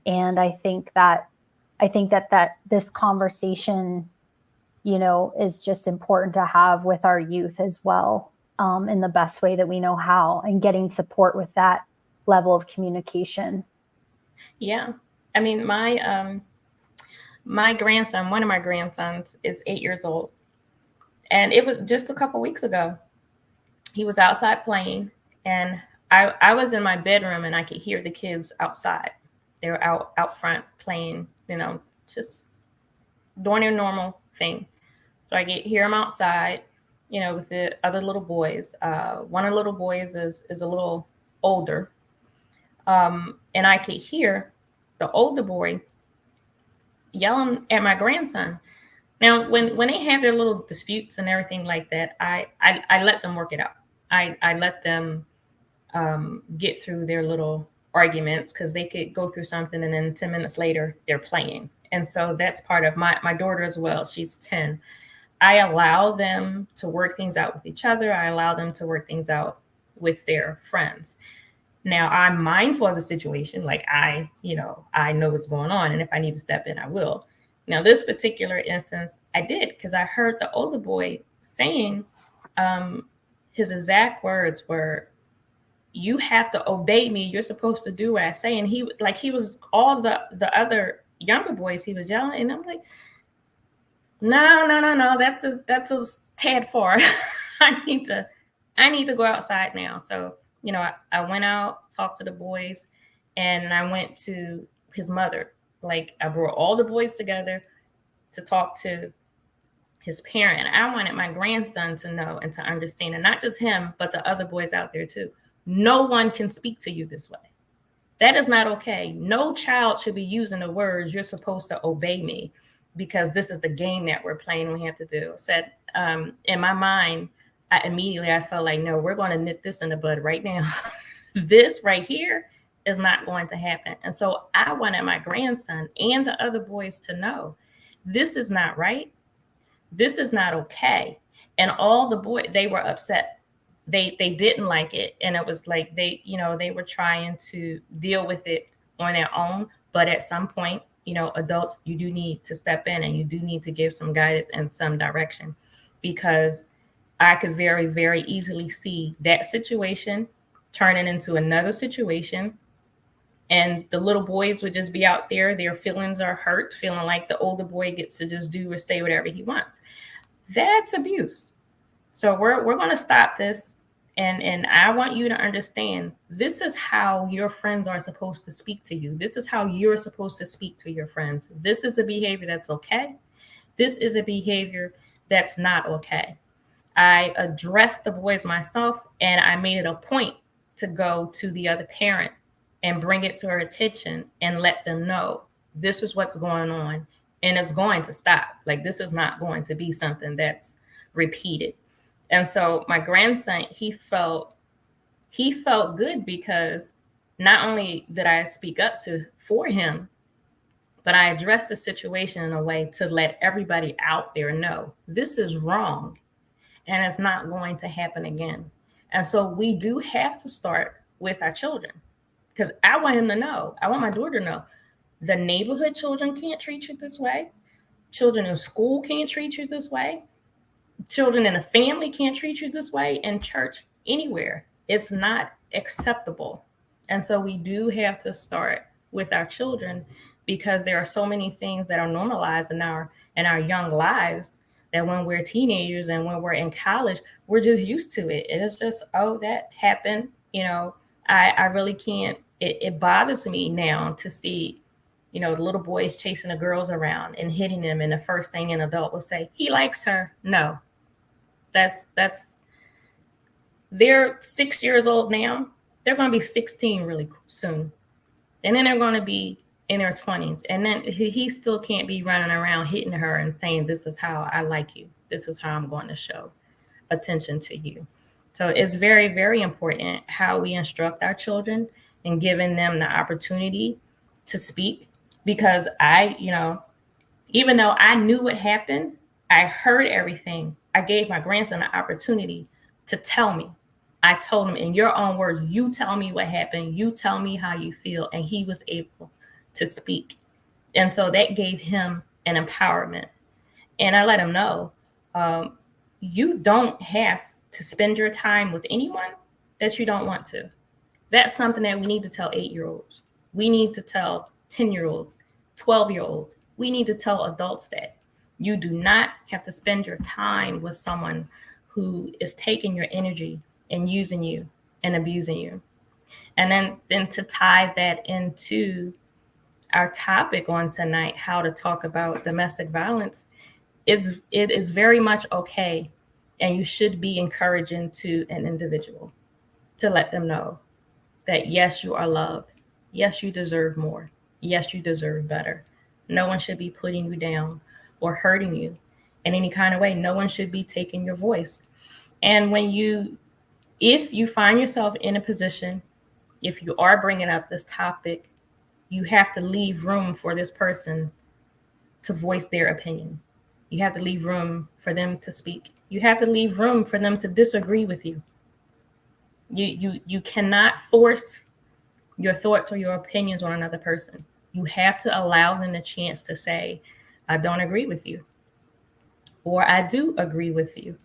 C: And I think that this conversation, is just important to have with our youth as well, in the best way that we know how, and getting support with that level of communication.
A: Yeah. I mean, my grandson, one of my grandsons is 8 years old. And it was just a couple weeks ago. He was outside playing, and I was in my bedroom and I could hear the kids outside. They were out front playing, just doing their normal thing. So I hear them outside, with the other little boys. One of the little boys is a little older. And I could hear the older boy yelling at my grandson, Now, when they have their little disputes and everything like that, I let them work it out. I let them get through their little arguments, because they could go through something and then 10 minutes later they're playing. And so that's part of my daughter as well. She's 10. I allow them to work things out with each other. I allow them to work things out with their friends. Now, I'm mindful of the situation. Like, I know what's going on. And if I need to step in, I will. Now, this particular instance, I did, because I heard the older boy saying, his exact words were, "You have to obey me. You're supposed to do what I say." And he was all the other younger boys, he was yelling. And I'm like, no. That's a tad far. I need to go outside now. So, I went out, talked to the boys, and I went to his mother. Like, I brought all the boys together to talk to his parent. I wanted my grandson to know and to understand, and not just him, but the other boys out there too. No one can speak to you this way. That is not okay. No child should be using the words, "You're supposed to obey me," because this is the game that we're playing. We have to do. Said, in my mind, I felt like, no, we're going to nip this in the bud right now. This right here is not going to happen. And so I wanted my grandson and the other boys to know, this is not right. This is not okay. And all the boys, they were upset. They didn't like it. And it was like they were trying to deal with it on their own. But at some point, adults, you do need to step in, and you do need to give some guidance and some direction, because I could very, very easily see that situation turning into another situation. And the little boys would just be out there. Their feelings are hurt, feeling like the older boy gets to just do or say whatever he wants. That's abuse. So we're going to stop this. And I want you to understand, this is how your friends are supposed to speak to you. This is how you're supposed to speak to your friends. This is a behavior that's okay. This is a behavior that's not okay. I addressed the boys myself, and I made it a point to go to the other parent and bring it to her attention and let them know, this is what's going on, and it's going to stop. Like, this is not going to be something that's repeated. And so my grandson, he felt good, because not only did I speak up for him, but I addressed the situation in a way to let everybody out there know, this is wrong and it's not going to happen again. And so we do have to start with our children, because I want him to know, I want my daughter to know, the neighborhood children can't treat you this way. Children in school can't treat you this way. Children in a family can't treat you this way. In church, anywhere, it's not acceptable. And so we do have to start with our children, because there are so many things that are normalized in our young lives, that when we're teenagers and when we're in college, we're just used to it. It is just, oh, that happened. I really can't. It bothers me now to see, the little boys chasing the girls around and hitting them, and the first thing an adult will say, he likes her. No. They're 6 years old now. They're going to be 16 really soon. And then they're going to be in their 20s. And then he still can't be running around hitting her and saying, this is how I like you. This is how I'm going to show attention to you. So it's very, very important how we instruct our children and giving them the opportunity to speak. Because even though I knew what happened, I heard everything. I gave my grandson an opportunity to tell me. I told him, in your own words, you tell me what happened. You tell me how you feel. And he was able to speak. And so that gave him an empowerment. And I let him know, you don't have to spend your time with anyone that you don't want to. That's something that we need to tell 8-year-olds. We need to tell 10-year-olds, 12-year-olds. We need to tell adults that you do not have to spend your time with someone who is taking your energy and using you and abusing you. And then to tie that into our topic on tonight, how to talk about domestic violence, it is very much okay. And you should be encouraging to an individual to let them know that, yes, you are loved. Yes, you deserve more. Yes, you deserve better. No one should be putting you down or hurting you. in any kind of way. No one should be taking your voice. And if you find yourself in a position, if you are bringing up this topic, you have to leave room for this person to voice their opinion. You have to leave room for them to speak. You have to leave room for them to disagree with you. You cannot force your thoughts or your opinions on another person. You have to allow them the chance to say, I don't agree with you, or I do agree with you.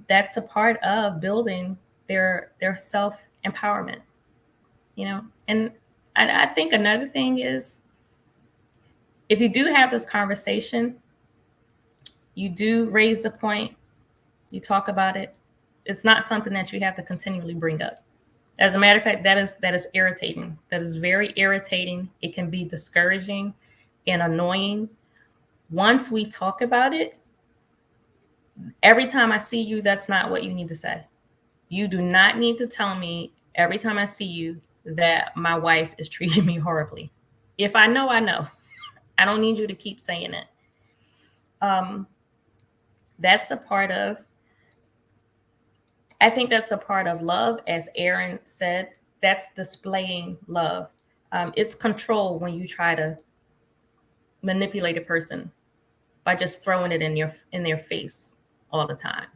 A: That's a part of building their self-empowerment, And I think another thing is, if you do have this conversation, you do raise the point, you talk about it, it's not something that you have to continually bring up. As a matter of fact, that is irritating. That is very irritating. It can be discouraging and annoying. Once we talk about it, every time I see you, that's not what you need to say. You do not need to tell me every time I see you that my wife is treating me horribly. If I know, I know. I don't need you to keep saying it. That's a part of, I think that's a part of love. As Erin said, that's displaying love. It's control when you try to manipulate a person by just throwing it in their face all the time.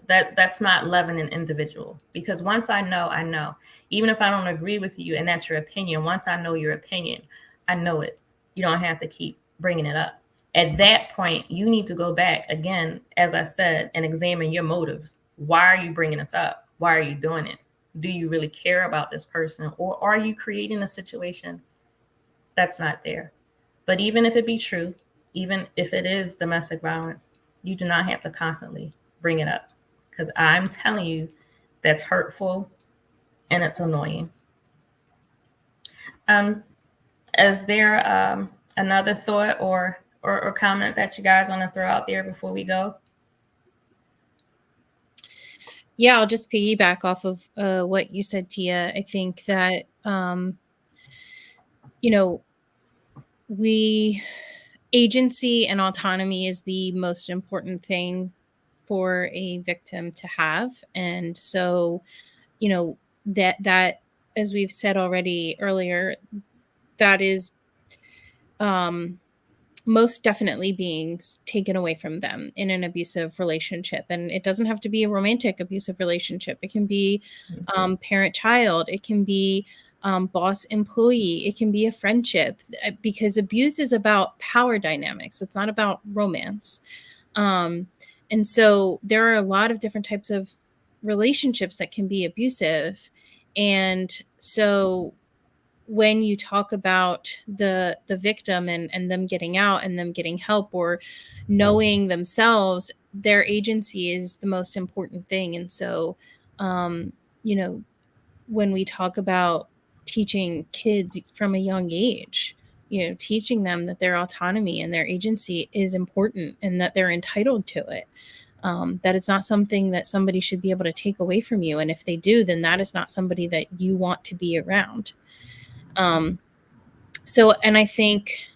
A: That's not loving an individual, because once I know, I know. Even if I don't agree with you and that's your opinion, once I know your opinion, I know it. You don't have to keep bringing it up. At that point, you need to go back again, as I said, and examine your motives. Why are you bringing this up? Why are you doing it? Do you really care about this person, or are you creating a situation that's not there? But even if it be true, even if it is domestic violence, you do not have to constantly bring it up, because I'm telling you, that's hurtful and it's annoying. Is there another thought or comment that you guys want to throw out there before we go?
B: Yeah, I'll just piggyback off of what you said, Tia. I think that, agency and autonomy is the most important thing for a victim to have. And so, that as we've said already earlier, that is most definitely being taken away from them in an abusive relationship. And it doesn't have to be a romantic abusive relationship. It can be parent-child. It can be boss-employee. It can be a friendship, because abuse is about power dynamics. It's not about romance. And so there are a lot of different types of relationships that can be abusive. And so when you talk about the victim and them getting out and them getting help or knowing themselves, their agency is the most important thing. And so, when we talk about teaching kids from a young age, teaching them that their autonomy and their agency is important and that they're entitled to it. That it's not something that somebody should be able to take away from you. And if they do, then that is not somebody that you want to be around. And I think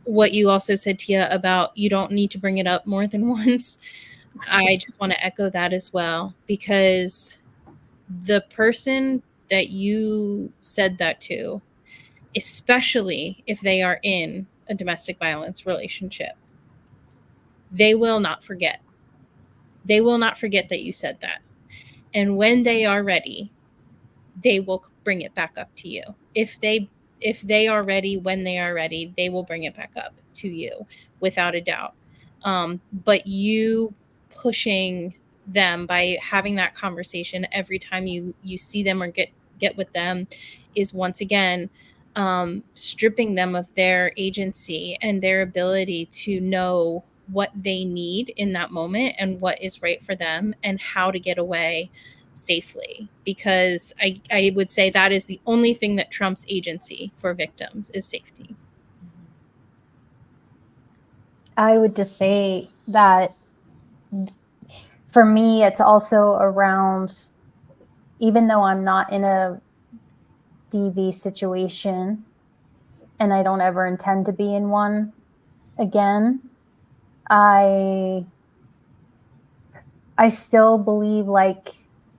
B: what you also said, Tia, about you don't need to bring it up more than once, I just want to echo that as well, because the person that you said that to, especially if they are in a domestic violence relationship, they will not forget. They will not forget that you said that. And when they are ready, they will bring it back up to you. If they are ready, when they are ready, they will bring it back up to you without a doubt. But you pushing them by having that conversation every time you see them or get with them is once again stripping them of their agency and their ability to know what they need in that moment and what is right for them and how to get away safely. Because I would say that is the only thing that trumps agency for victims is safety.
C: I would just say that for me, it's also around, even though I'm not in a DV situation and I don't ever intend to be in one again, I still believe, like,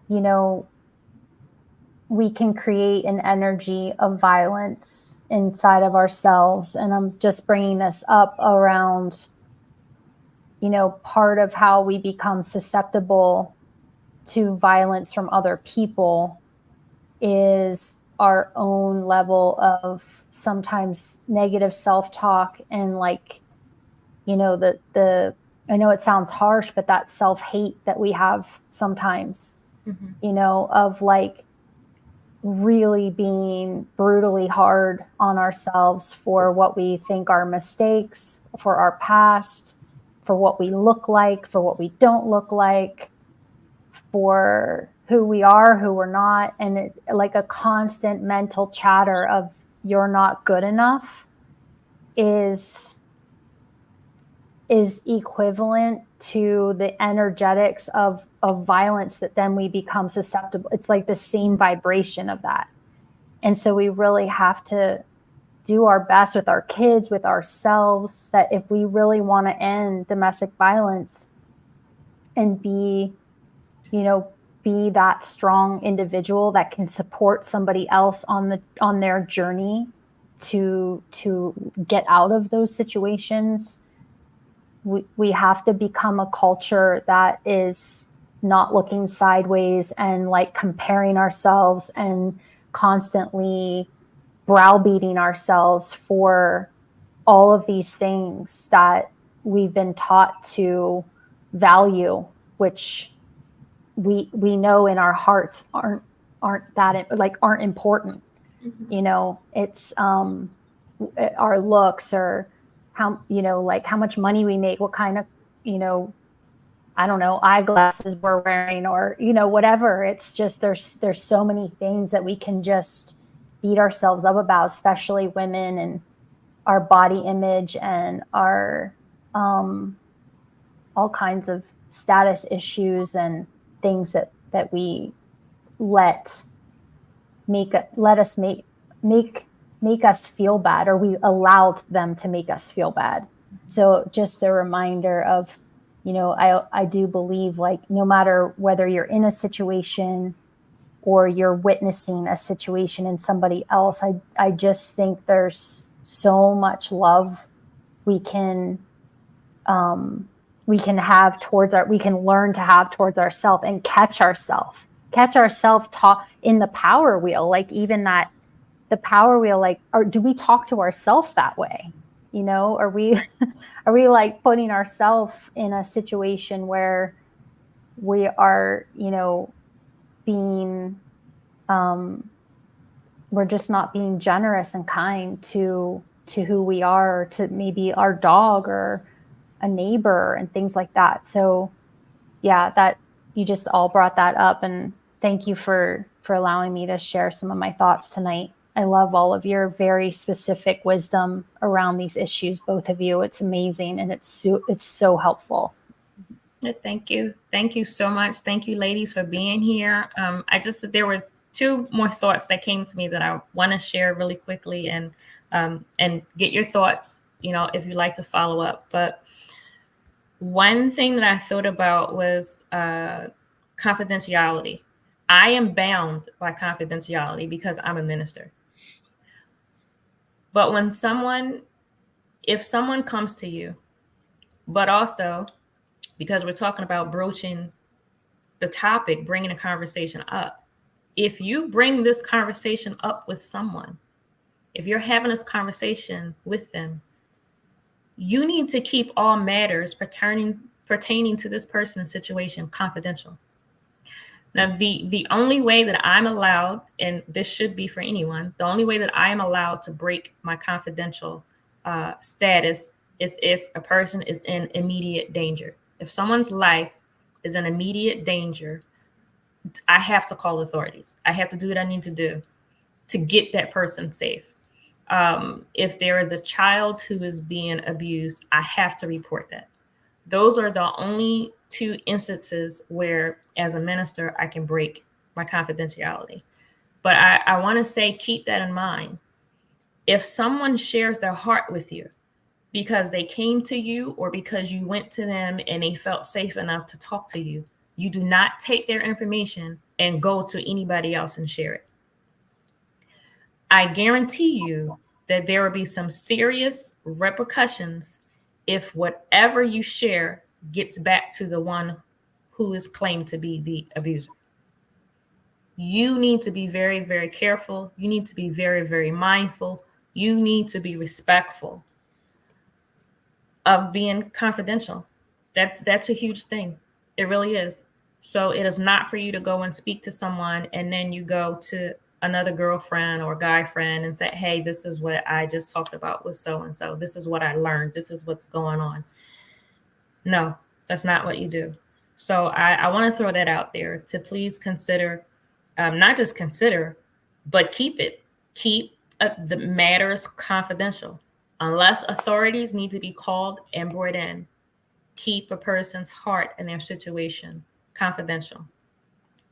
C: you know, we can create an energy of violence inside of ourselves. And I'm just bringing this up around, you know, part of how we become susceptible to violence from other people is our own level of sometimes negative self-talk, and, like, you know, the I know it sounds harsh, but that self-hate that we have sometimes, you know, of like really being brutally hard on ourselves for what we think are mistakes, for our past, for what we look like, for what we don't look like, for who we are, who we're not. And it, like a constant mental chatter of you're not good enough is equivalent to the energetics of violence that then we become susceptible. It's like the same vibration of that. And so we really have to do our best with our kids, with ourselves, that if we really want to end domestic violence and be, you know, be that strong individual that can support somebody else on their journey to get out of those situations, we have to become a culture that is not looking sideways and like comparing ourselves and constantly browbeating ourselves for all of these things that we've been taught to value, which we know in our hearts aren't important. You know, it's our looks, or how, you know, like how much money we make, what kind of, you know, I don't know, eyeglasses we're wearing, or, you know, whatever. It's just there's so many things that we can just beat ourselves up about, especially women, and our body image and our all kinds of status issues and things that we let us make us feel bad, or we allowed them to make us feel bad. So just a reminder of, you know, I do believe, like, no matter whether you're in a situation or you're witnessing a situation in somebody else, I just think there's so much love we can have towards we can learn to have towards ourselves, and catch ourselves talk in the power wheel, like even that, the power wheel, like, or do we talk to ourselves that way? You know, are we like putting ourselves in a situation where we are, you know, being we're just not being generous and kind to who we are, to maybe our dog or a neighbor and things like that. So yeah, that you just all brought that up, and thank you for allowing me to share some of my thoughts tonight. I love all of your very specific wisdom around these issues, both of you. It's amazing, and it's so helpful.
A: Thank you so much. Thank you, ladies, for being here. There were two more thoughts that came to me that I want to share really quickly, and get your thoughts, you know, if you'd like to follow up. But one thing that I thought about was confidentiality. I am bound by confidentiality because I'm a minister. But if someone comes to you, but also because we're talking about broaching the topic, bringing a conversation up, if you bring this conversation up with someone, if you're having this conversation with them, you need to keep all matters pertaining to this person's situation confidential. Now, the only way that I'm allowed, and this should be for anyone, the only way that I am allowed to break my confidential status is if a person is in immediate danger. If someone's life is in immediate danger, I have to call authorities. I have to do what I need to do to get that person safe. If there is a child who is being abused, I have to report that. Those are the only two instances where, as a minister, I can break my confidentiality. But I want to say, keep that in mind. If someone shares their heart with you, because they came to you or because you went to them and they felt safe enough to talk to you. You do not take their information and go to anybody else and share it. I guarantee you that there will be some serious repercussions if whatever you share gets back to the one who is claimed to be the abuser. You need to be very, very careful. You need to be very, very mindful. You need to be respectful of being confidential. That's a huge thing. It really is. So it is not for you to go and speak to someone and then you go to another girlfriend or guy friend and say, hey, this is what I just talked about with so-and-so. This is what I learned. This is what's going on. No, that's not what you do. So I want to throw that out there to please consider, not just consider, but keep it. Keep the matters confidential. Unless authorities need to be called and brought in, keep a person's heart and their situation confidential.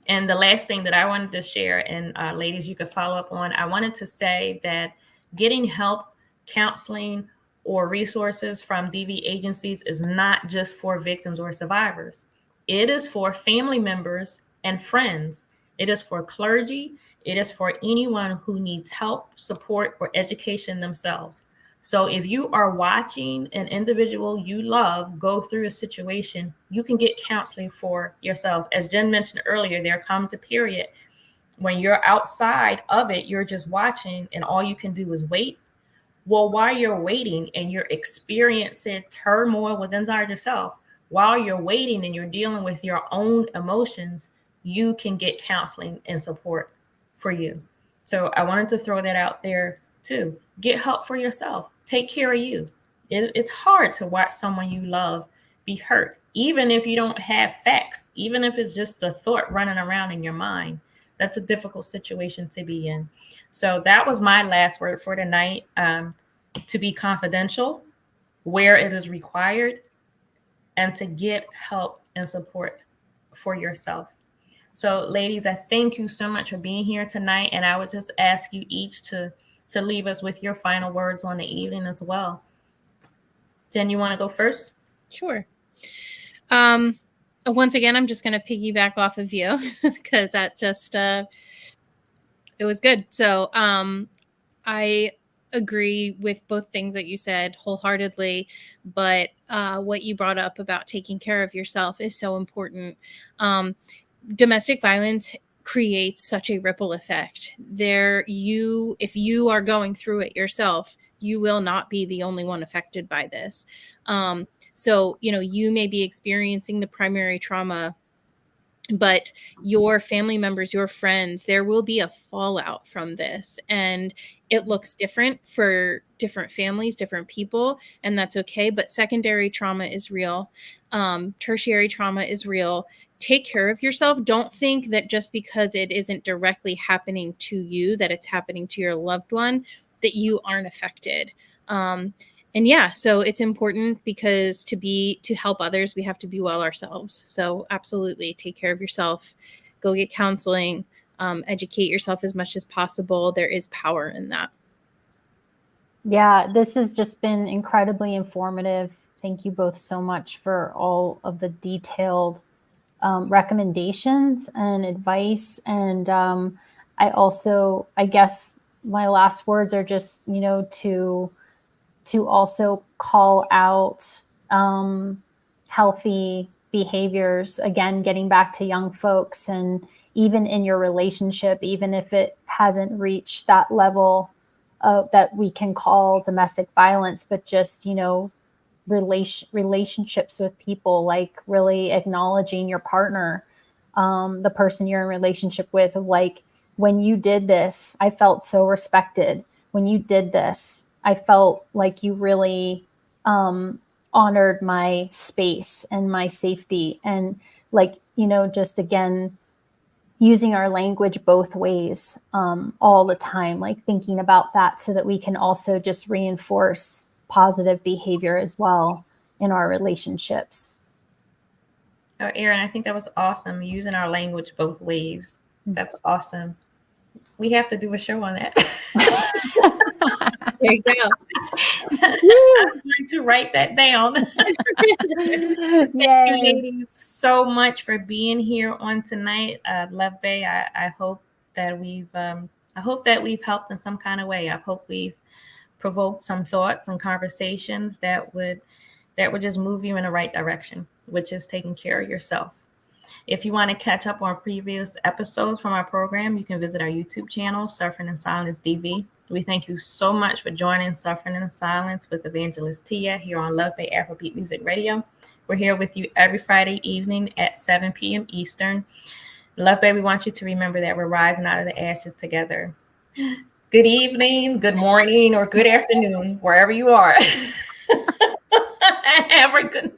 A: And the last thing that I wanted to share, and ladies, you could follow up on, I wanted to say that getting help, counseling, or resources from DV agencies is not just for victims or survivors. It is for family members and friends. It is for clergy. It is for anyone who needs help, support, or education themselves. So if you are watching an individual you love go through a situation, you can get counseling for yourselves. As Jen mentioned earlier, there comes a period when you're outside of it, you're just watching and all you can do is wait. Well, while you're waiting and you're experiencing turmoil within yourself, while you're waiting and you're dealing with your own emotions, you can get counseling and support for you. So I wanted to throw that out there too. Get help for yourself. Take care of you. It's hard to watch someone you love be hurt, even if you don't have facts, even if it's just the thought running around in your mind. That's a difficult situation to be in. So that was my last word for tonight. To be confidential where it is required and to get help and support for yourself. So ladies, I thank you so much for being here tonight. And I would just ask you each to leave us with your final words on the evening as well. Jen, you want to go first?
B: Sure. Once again, I'm just going to piggyback off of you because that just, it was good. So I agree with both things that you said wholeheartedly, but what you brought up about taking care of yourself is so important. Domestic violence creates such a ripple effect. If you are going through it yourself, you will not be the only one affected by this. So, you may be experiencing the primary trauma, but your family members, your friends, there will be a fallout from this. And it looks different for different families, different people, and that's okay. But secondary trauma is real. Tertiary trauma is real. Take care of yourself. Don't think that just because it isn't directly happening to you, that it's happening to your loved one, that you aren't affected. And yeah, so it's important because to help others, we have to be well ourselves. So absolutely take care of yourself, go get counseling, educate yourself as much as possible. There is power in that.
C: Yeah, this has just been incredibly informative. Thank you both so much for all of the detailed recommendations and advice. And I guess my last words are just, to also call out healthy behaviors. Again, getting back to young folks, and even in your relationship, even if it hasn't reached that level that we can call domestic violence, but just, relationships with people, like really acknowledging your partner, the person you're in relationship with, like, when you did this, I felt so respected. When you did this, I felt like you really honored my space and my safety. And just again, using our language both ways all the time, like thinking about that so that we can also just reinforce positive behavior as well in our relationships.
A: Oh, Erin, I think that was awesome. Using our language both ways. That's awesome. We have to do a show on that.
B: There you go.
A: I'm going to write that down. Thank you,
C: Yay.
A: ladies, so much for being here on tonight. Love Bay, I hope that we've helped in some kind of way. I hope we've provoked some thoughts and conversations that would just move you in the right direction, which is taking care of yourself. If you want to catch up on previous episodes from our program, you can visit our YouTube channel, Suffering in Silence DV. We thank you so much for joining Suffering in Silence with Evangelist Tia here on Love Bay Afrobeat Music Radio. We're here with you every Friday evening at 7 p.m. Eastern. Love Bay, we want you to remember that we're rising out of the ashes together. Good evening, good morning, or good afternoon, wherever you are. Have a good